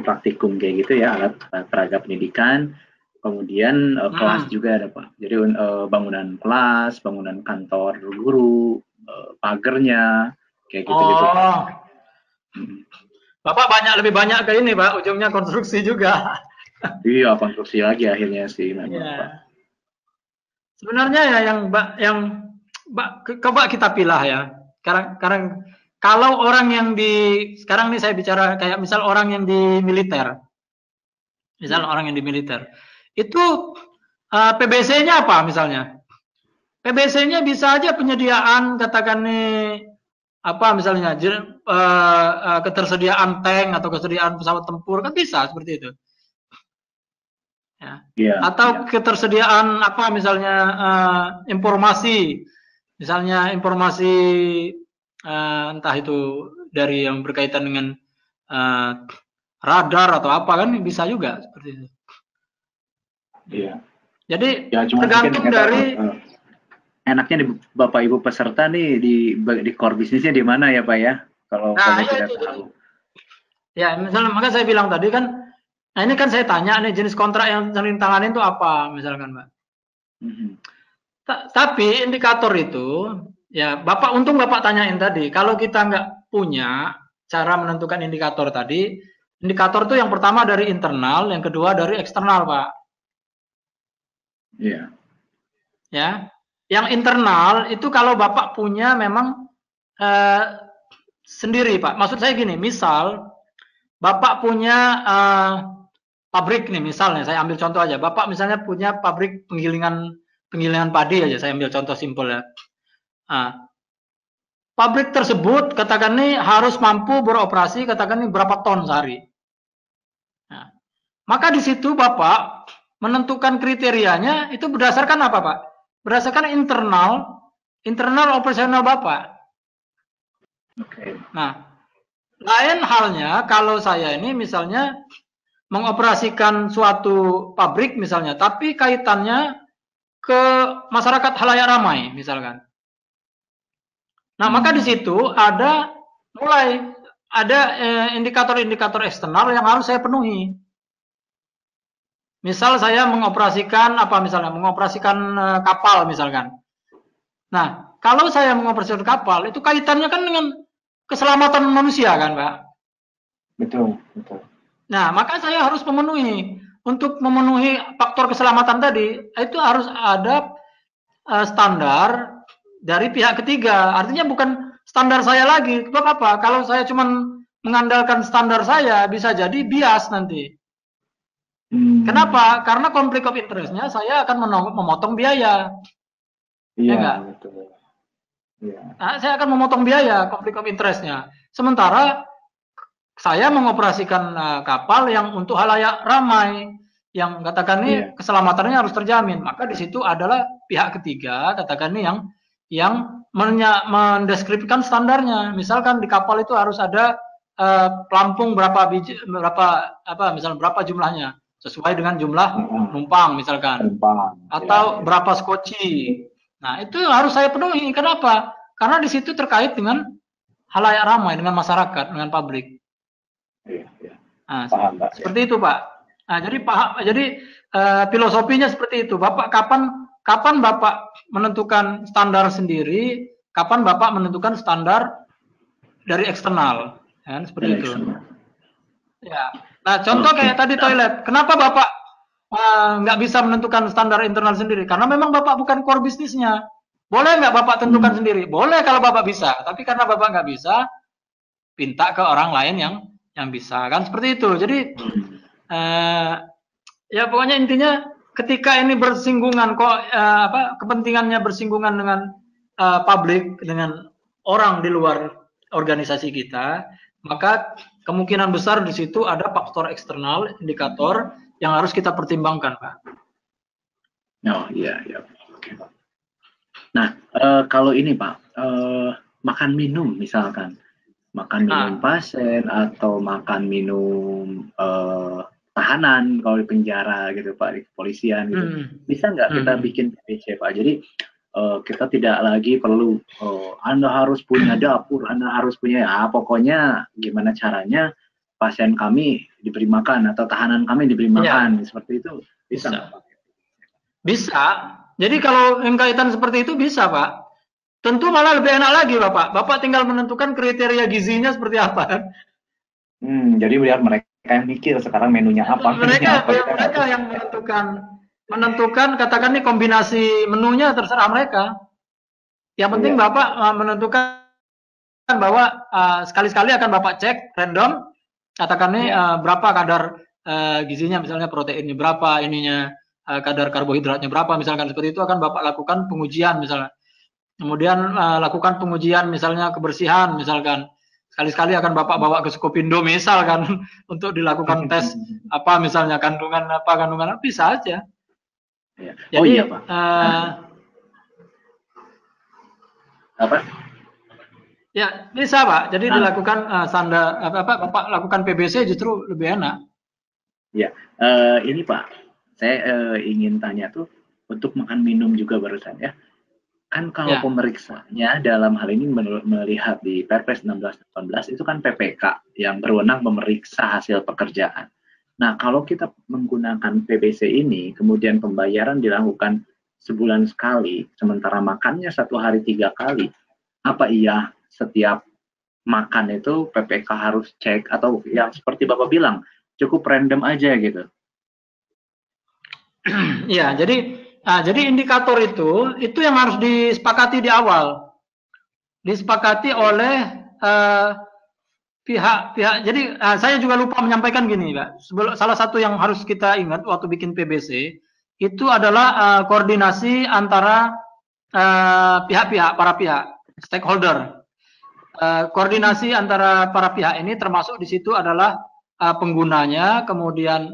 B: praktikum kayak gitu ya, alat peraga pendidikan, kemudian kelas juga ada Pak. Jadi bangunan kelas, bangunan kantor guru, pagernya kayak gitu-gitu.
A: Bapak lebih banyak ke ini Pak, ujungnya konstruksi juga.
B: Iya, konstruksi lagi akhirnya sih memang Pak.
A: Sebenarnya ya yang coba kita pilah ya. Sekarang kalau orang yang sekarang nih saya bicara kayak misal orang yang di militer. Misal orang yang di militer. Itu PBC-nya apa misalnya? PBC-nya bisa aja penyediaan katakan nih apa misalnya ketersediaan tank atau ketersediaan pesawat tempur kan bisa seperti itu. Ya. Atau ketersediaan apa misalnya informasi. Misalnya informasi entah itu dari yang berkaitan dengan radar atau apa kan bisa juga seperti itu.
B: Iya.
A: Jadi tergantung dari
B: enaknya di Bapak Ibu peserta nih di core bisnisnya di mana ya Pak ya? Kalau kita tahu.
A: Ya, misalnya maka saya bilang tadi kan, nah ini kan saya tanya nih jenis kontrak yang ditanganin itu apa misalkan Pak. Tapi indikator itu ya untung Bapak tanyain tadi, kalau kita nggak punya cara menentukan indikator tadi, indikator itu yang pertama dari internal, yang kedua dari eksternal Pak.
B: Iya.
A: Ya, yang internal itu kalau Bapak punya memang sendiri Pak. Maksud saya gini, misal Bapak punya pabrik nih misalnya, saya ambil contoh aja. Bapak misalnya punya pabrik penggilingan padi aja, saya ambil contoh simpel ya. Pabrik tersebut katakan nih harus mampu beroperasi katakan nih berapa ton sehari. Nah, maka di situ Bapak menentukan kriterianya itu berdasarkan apa Pak? Berdasarkan internal operasional Bapak.
B: Oke.
A: Nah, lain halnya kalau saya ini misalnya mengoperasikan suatu pabrik misalnya, tapi kaitannya ke masyarakat halayak ramai misalkan. Nah, maka di situ ada indikator-indikator eksternal yang harus saya penuhi. Misal saya mengoperasikan kapal misalkan. Nah, kalau saya mengoperasikan kapal itu kaitannya kan dengan keselamatan manusia kan, Pak?
B: Betul.
A: Nah, maka saya harus memenuhi. Untuk memenuhi faktor keselamatan tadi, itu harus ada standar dari pihak ketiga. Artinya bukan standar saya lagi. Sebab apa? Kalau saya cuma mengandalkan standar saya, bisa jadi bias nanti. Kenapa? Karena konflik of interest-nya saya akan memotong biaya.
B: Iya, betul.
A: Ya. Nah, saya akan memotong biaya konflik of interest-nya. Sementara saya mengoperasikan kapal yang untuk halayak ramai, yang katakan ini keselamatannya harus terjamin. Maka di situ adalah pihak ketiga, katakan ini yang mendeskripsikan standarnya. Misalkan di kapal itu harus ada pelampung misalnya berapa jumlahnya sesuai dengan jumlah penumpang misalkan, atau berapa skoci. Nah itu harus saya penuhi. Kenapa? Karena di situ terkait dengan halayak ramai, dengan masyarakat, dengan publik. Nah, paham, Pak. Seperti itu, Pak. Nah, jadi filosofinya seperti itu. Bapak kapan Bapak menentukan standar sendiri, kapan Bapak menentukan standar dari eksternal, kan seperti itu. Ya. Nah, contoh kayak tadi toilet. Kenapa Bapak nggak bisa menentukan standar internal sendiri? Karena memang Bapak bukan core bisnisnya. Boleh nggak Bapak tentukan sendiri? Boleh kalau Bapak bisa. Tapi karena Bapak nggak bisa, pinta ke orang lain yang bisa, kan seperti itu. Jadi ya pokoknya intinya ketika ini bersinggungan kepentingannya bersinggungan dengan publik, dengan orang di luar organisasi kita, maka kemungkinan besar di situ ada faktor eksternal, indikator yang harus kita pertimbangkan, Pak.
B: Oh iya, oke, Pak. Nah, kalau ini Pak, makan minum misalkan, makan minum pasien atau makan minum tahanan kalau di penjara gitu Pak, di kepolisian gitu, bisa nggak kita bikin PPC Pak? Jadi kita tidak lagi perlu Anda harus punya dapur, Anda harus punya pokoknya gimana caranya pasien kami diberi makan atau tahanan kami diberi makan, seperti itu bisa nggak Pak?
A: Bisa. Jadi kalau yang kaitan seperti itu bisa Pak. Tentu malah lebih enak lagi Bapak. Bapak tinggal menentukan kriteria gizinya seperti apa.
B: Jadi biar mereka yang mikir sekarang menunya apa.
A: Mereka yang menentukan katakan nih kombinasi menunya terserah mereka. Yang penting Bapak menentukan bahwa sekali-sekali akan Bapak cek random, katakan nih berapa kadar gizinya, misalnya proteinnya berapa, ininya kadar karbohidratnya berapa, misalkan seperti itu akan Bapak lakukan pengujian misalnya. Kemudian lakukan pengujian misalnya kebersihan misalkan. Sekali-sekali akan Bapak bawa ke Skopindo misalkan untuk dilakukan tes apa misalnya kandungan bisa aja. Jadi
B: Pak. Apa?
A: Ya bisa Pak. Jadi dilakukan Bapak lakukan PBC justru lebih enak.
B: Ya, ini Pak. Saya ingin tanya tuh untuk makan minum juga barusan ya. Kan kalau pemeriksanya dalam hal ini melihat di Perpres 16/18 itu kan PPK yang berwenang memeriksa hasil pekerjaan. Nah, kalau kita menggunakan PBC ini, kemudian pembayaran dilakukan sebulan sekali, sementara makannya 1 hari 3 kali, apa iya setiap makan itu PPK harus cek atau yang seperti Bapak bilang cukup random aja gitu?
A: Ya, jadi indikator itu yang harus disepakati di awal, disepakati oleh pihak-pihak. Jadi saya juga lupa menyampaikan gini, Pak. Salah satu yang harus kita ingat waktu bikin PBC itu adalah koordinasi antara pihak-pihak, para pihak, stakeholder. Koordinasi antara para pihak ini termasuk di situ adalah penggunanya, kemudian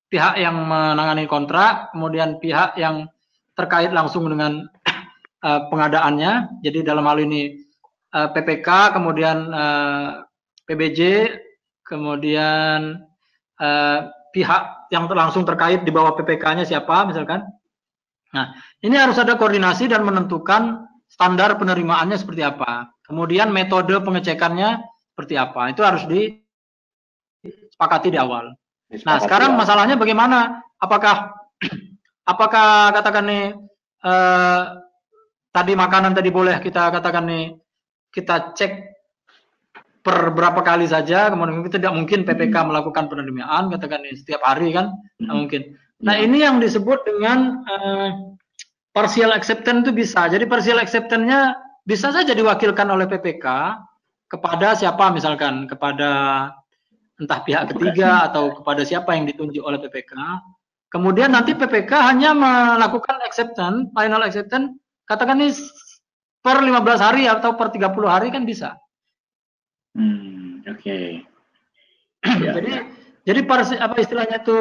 A: pihak yang menangani kontrak, kemudian pihak yang terkait langsung dengan pengadaannya. Jadi dalam hal ini PPK, kemudian PBJ, kemudian pihak yang langsung terkait di bawah PPK-nya siapa misalkan. Nah, ini harus ada koordinasi dan menentukan standar penerimaannya seperti apa. Kemudian metode pengecekannya seperti apa. Itu harus disepakati di awal. Nah, sekarang masalahnya bagaimana? Apakah katakan nih tadi makanan tadi boleh kita katakan nih kita cek per berapa kali saja, kemudian kita tidak mungkin PPK melakukan penerimaan katakan nih setiap hari kan, tidak mungkin. Nah, ini yang disebut dengan partial acceptance itu bisa. Jadi partial acceptance-nya bisa saja diwakilkan oleh PPK kepada siapa misalkan, kepada entah pihak ketiga atau kepada siapa yang ditunjuk oleh PPK. Kemudian nanti PPK hanya melakukan acceptance, final acceptance, katakan ini per 15 hari atau per 30 hari kan bisa.
B: Oke.
A: Jadi apa istilahnya itu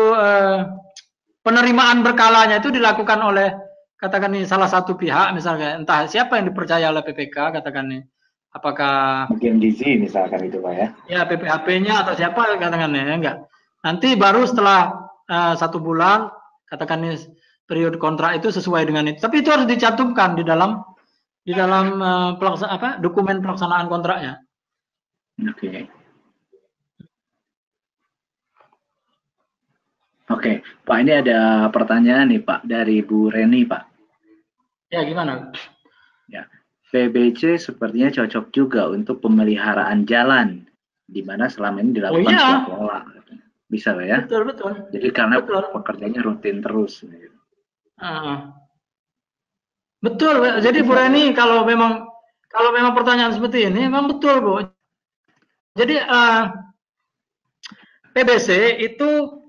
A: penerimaan berkalanya itu dilakukan oleh katakan ini salah satu pihak misalnya, entah siapa yang dipercaya oleh PPK katakan ini, apakah
B: mungkin Gizi misalkan itu Pak ya?
A: Ya PPHP-nya atau siapa katakan ya enggak. Nanti baru setelah 1 bulan katakan ini periode kontrak itu sesuai dengan itu. Tapi itu harus dicantumkan di dalam dokumen pelaksanaan kontraknya.
B: Oke. Oke, Pak, ini ada pertanyaan nih Pak dari Bu Reni Pak.
A: Ya gimana?
B: Ya, PBC sepertinya cocok juga untuk pemeliharaan jalan, di mana selama ini dilakukan pola. Bisa Pak ya?
A: Betul betul.
B: Jadi karena pekerjaannya rutin terus.
A: Betul. Jadi Bu Reni kalau memang pertanyaan seperti ini memang betul Bu. Jadi PBC itu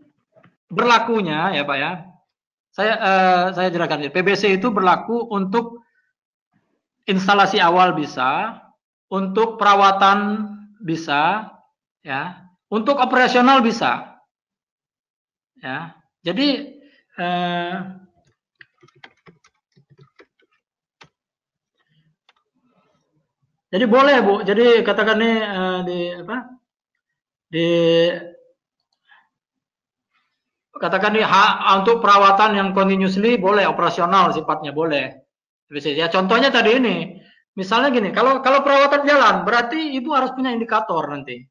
A: berlakunya ya Pak ya. Saya jelaskan. PBC itu berlaku untuk instalasi awal bisa, untuk perawatan bisa, ya, untuk operasional bisa, ya. Jadi boleh Bu. Jadi katakan nih katakan nih untuk perawatan yang continuously boleh, operasional sifatnya boleh. Ya contohnya tadi ini, misalnya gini, kalau perawatan jalan berarti ibu harus punya indikator nanti.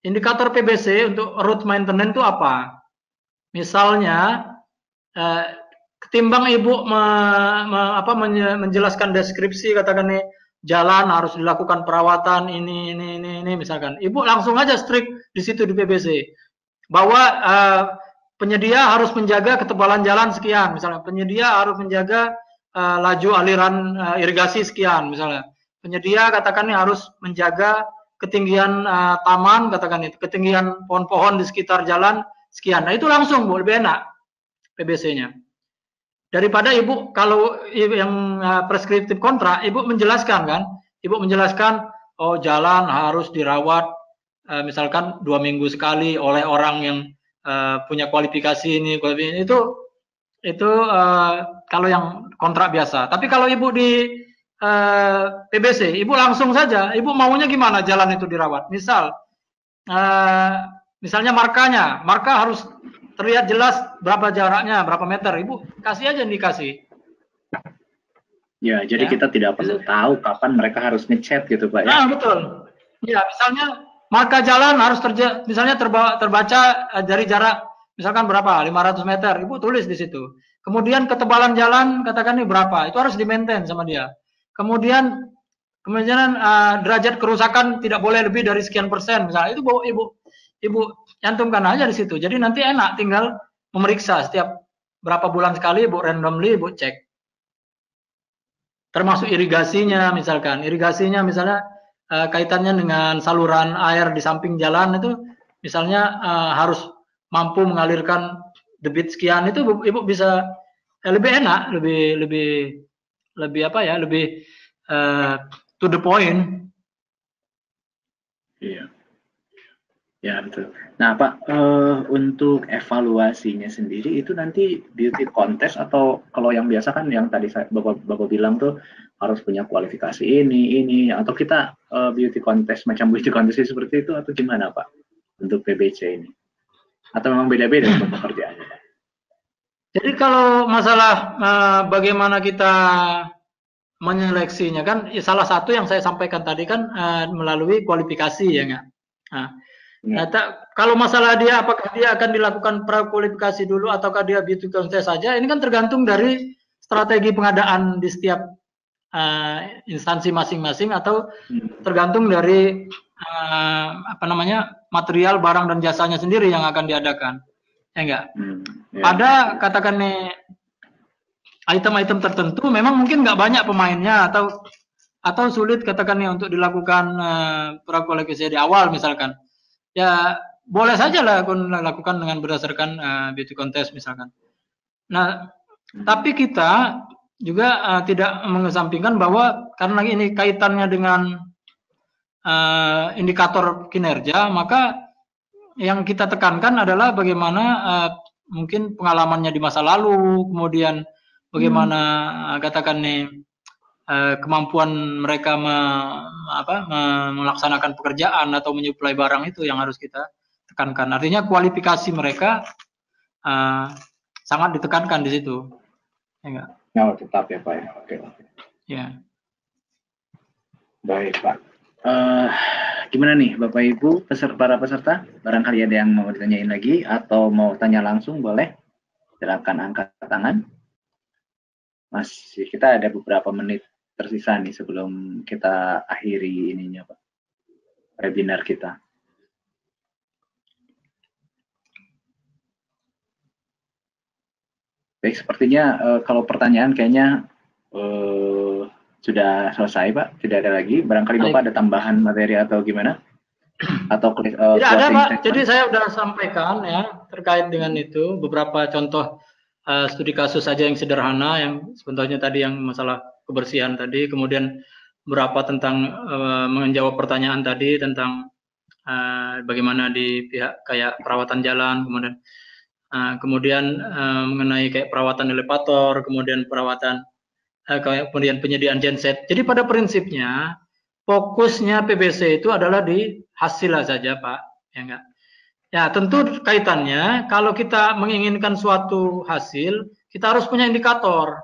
A: Indikator PBC untuk route maintenance itu apa? Misalnya, ketimbang ibu menjelaskan deskripsi katakan nih jalan harus dilakukan perawatan ini misalkan, ibu langsung aja strict di situ di PBC bahwa penyedia harus menjaga ketebalan jalan sekian, misalnya penyedia harus menjaga laju aliran irigasi sekian, misalnya penyedia katakan ini harus menjaga ketinggian taman, katakan itu ketinggian pohon-pohon di sekitar jalan sekian. Nah itu langsung Bu, lebih enak PBC-nya daripada ibu kalau yang preskriptif kontrak, ibu menjelaskan kan, ibu menjelaskan oh jalan harus dirawat misalkan 2 minggu sekali oleh orang yang punya kualifikasi ini itu kalau yang kontrak biasa. Tapi kalau ibu di PBC, ibu langsung saja, ibu maunya gimana jalan itu dirawat. Misalnya marka harus terlihat jelas berapa jaraknya, berapa meter, ibu kasih aja indikasi.
B: Ya, jadi kita tidak perlu tahu kapan mereka harus ngecat gitu Pak ya.
A: Nah betul. Ya misalnya marka jalan harus misalnya terbaca dari jarak misalkan berapa 500 meter, ibu tulis di situ. Kemudian ketebalan jalan katakan ini berapa, itu harus di-maintain sama dia. Kemudian derajat kerusakan tidak boleh lebih dari sekian persen, misalnya itu ibu cantumkan aja di situ. Jadi nanti enak tinggal memeriksa setiap berapa bulan sekali, ibu randomly ibu cek. Termasuk irigasinya misalkan, misalnya kaitannya dengan saluran air di samping jalan itu misalnya harus mampu mengalirkan debit sekian, itu ibu bisa lebih enak, lebih to the point.
B: Iya. Ya betul. Nah Pak, untuk evaluasinya sendiri itu nanti beauty contest atau kalau yang biasa kan yang tadi Bapak bilang tuh harus punya kualifikasi ini atau kita beauty contest macam beauty contest seperti itu atau gimana Pak untuk PBC ini? Atau memang beda-beda untuk pekerjaannya Pak?
A: Jadi kalau masalah bagaimana kita menyeleksinya kan salah satu yang saya sampaikan tadi kan melalui kualifikasi ya nggak? Nah, kalau masalah dia apakah dia akan dilakukan prakualifikasi dulu ataukah dia beauty contest saja, ini kan tergantung dari strategi pengadaan di setiap instansi masing-masing atau tergantung dari material barang dan jasanya sendiri yang akan diadakan. Ya enggak? Ada katakan nih item-item tertentu memang mungkin nggak banyak pemainnya atau sulit katakan nih untuk dilakukan prakualifikasi di awal misalkan. Ya boleh saja lah lakukan dengan berdasarkan beauty contest misalkan. Nah, tapi kita juga tidak mengesampingkan bahwa karena ini kaitannya dengan indikator kinerja, maka yang kita tekankan adalah bagaimana mungkin pengalamannya di masa lalu, kemudian bagaimana katakan nih kemampuan mereka melaksanakan pekerjaan atau menyuplai barang itu yang harus kita tekankan. Artinya kualifikasi mereka sangat ditekankan di situ. Ya enggak?
B: Oh, tetap ya Pak. Oke.
A: Ya.
B: Baik Pak. Gimana nih Bapak Ibu para peserta? Barangkali ada yang mau ditanyain lagi atau mau tanya langsung boleh. Silakan angkat tangan. Masih kita ada beberapa menit tersisa nih sebelum kita akhiri ininya Pak. Webinar kita. Baik, sepertinya kalau pertanyaan kayaknya sudah selesai Pak, tidak ada lagi. Barangkali Bapak ada tambahan materi atau gimana? Atau
A: tidak ada Pak. Statement? Jadi saya sudah sampaikan ya terkait dengan itu beberapa contoh studi kasus saja yang sederhana, yang sebetulnya tadi yang masalah kebersihan tadi, kemudian beberapa tentang menjawab pertanyaan tadi tentang bagaimana di pihak kayak perawatan jalan, kemudian mengenai kayak perawatan elevator, kemudian perawatan kemudian penyediaan genset. Jadi pada prinsipnya fokusnya PBC itu adalah di hasil saja Pak, ya enggak? Ya tentu kaitannya kalau kita menginginkan suatu hasil, kita harus punya indikator.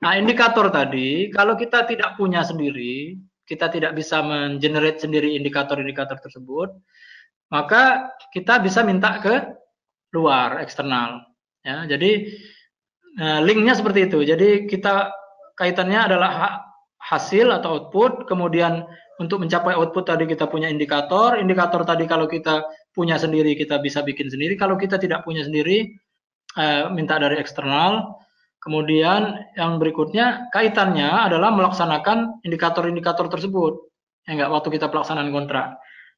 A: Nah indikator tadi kalau kita tidak punya sendiri, kita tidak bisa mengenerate sendiri indikator-indikator tersebut, maka kita bisa minta ke luar, eksternal. Ya, jadi linknya seperti itu. Jadi kita kaitannya adalah hasil atau output, kemudian untuk mencapai output tadi kita punya indikator tadi kalau kita punya sendiri kita bisa bikin sendiri, kalau kita tidak punya sendiri minta dari eksternal. Kemudian yang berikutnya kaitannya adalah melaksanakan indikator-indikator tersebut. Ya enggak, waktu kita pelaksanaan kontrak,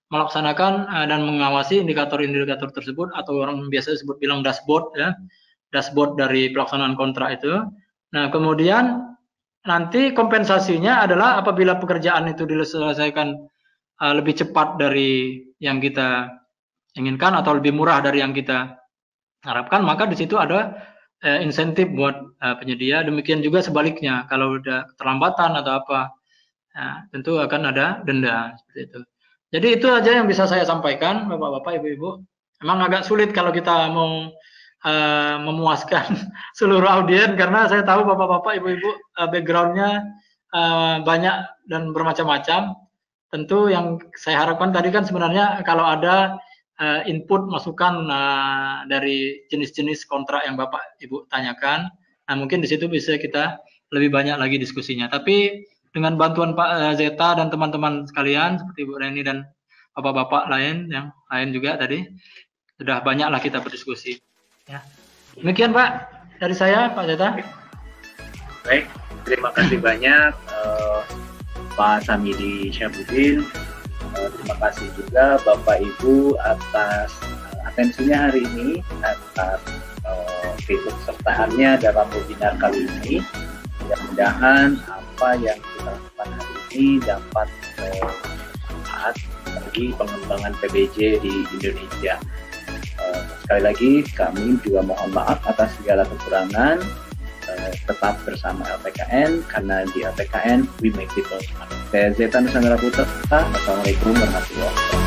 A: melaksanakan dan mengawasi indikator-indikator tersebut atau orang biasa disebut bilang dashboard ya, dashboard dari pelaksanaan kontrak itu. Nah kemudian nanti kompensasinya adalah apabila pekerjaan itu diselesaikan lebih cepat dari yang kita inginkan atau lebih murah dari yang kita harapkan, maka di situ ada insentif buat penyedia. Demikian juga sebaliknya, kalau ada keterlambatan atau apa, tentu akan ada denda seperti itu. Jadi itu aja yang bisa saya sampaikan, Bapak-bapak, Ibu-ibu. Memang agak sulit kalau kita mau memuaskan seluruh audiens karena saya tahu Bapak-bapak, Ibu-ibu backgroundnya banyak dan bermacam-macam. Tentu yang saya harapkan tadi kan sebenarnya kalau ada input masukan dari jenis-jenis kontrak yang Bapak Ibu tanyakan, nah mungkin di situ bisa kita lebih banyak lagi diskusinya. Tapi dengan bantuan Pak Zeta dan teman-teman sekalian seperti Bu Reni dan Bapak-bapak lain yang lain juga tadi sudah banyaklah kita berdiskusi. Ya. Demikian Pak dari saya, Pak Zeta.
B: Baik, terima kasih banyak Pak Samidi Syahbudin. Terima kasih juga Bapak Ibu atas atensinya hari ini, atas keikutsertaannya dalam webinar kali ini. Mudah-mudahan apa yang kita lakukan hari ini dapat bermanfaat bagi pengembangan PBJ di Indonesia. Sekali lagi kami juga mohon maaf atas segala kekurangan. Tetap bersama LPKN karena di LPKN we make people smart. Saya Zeta Nusantara Putra. Assalamualaikum warahmatullahi wabarakatuh.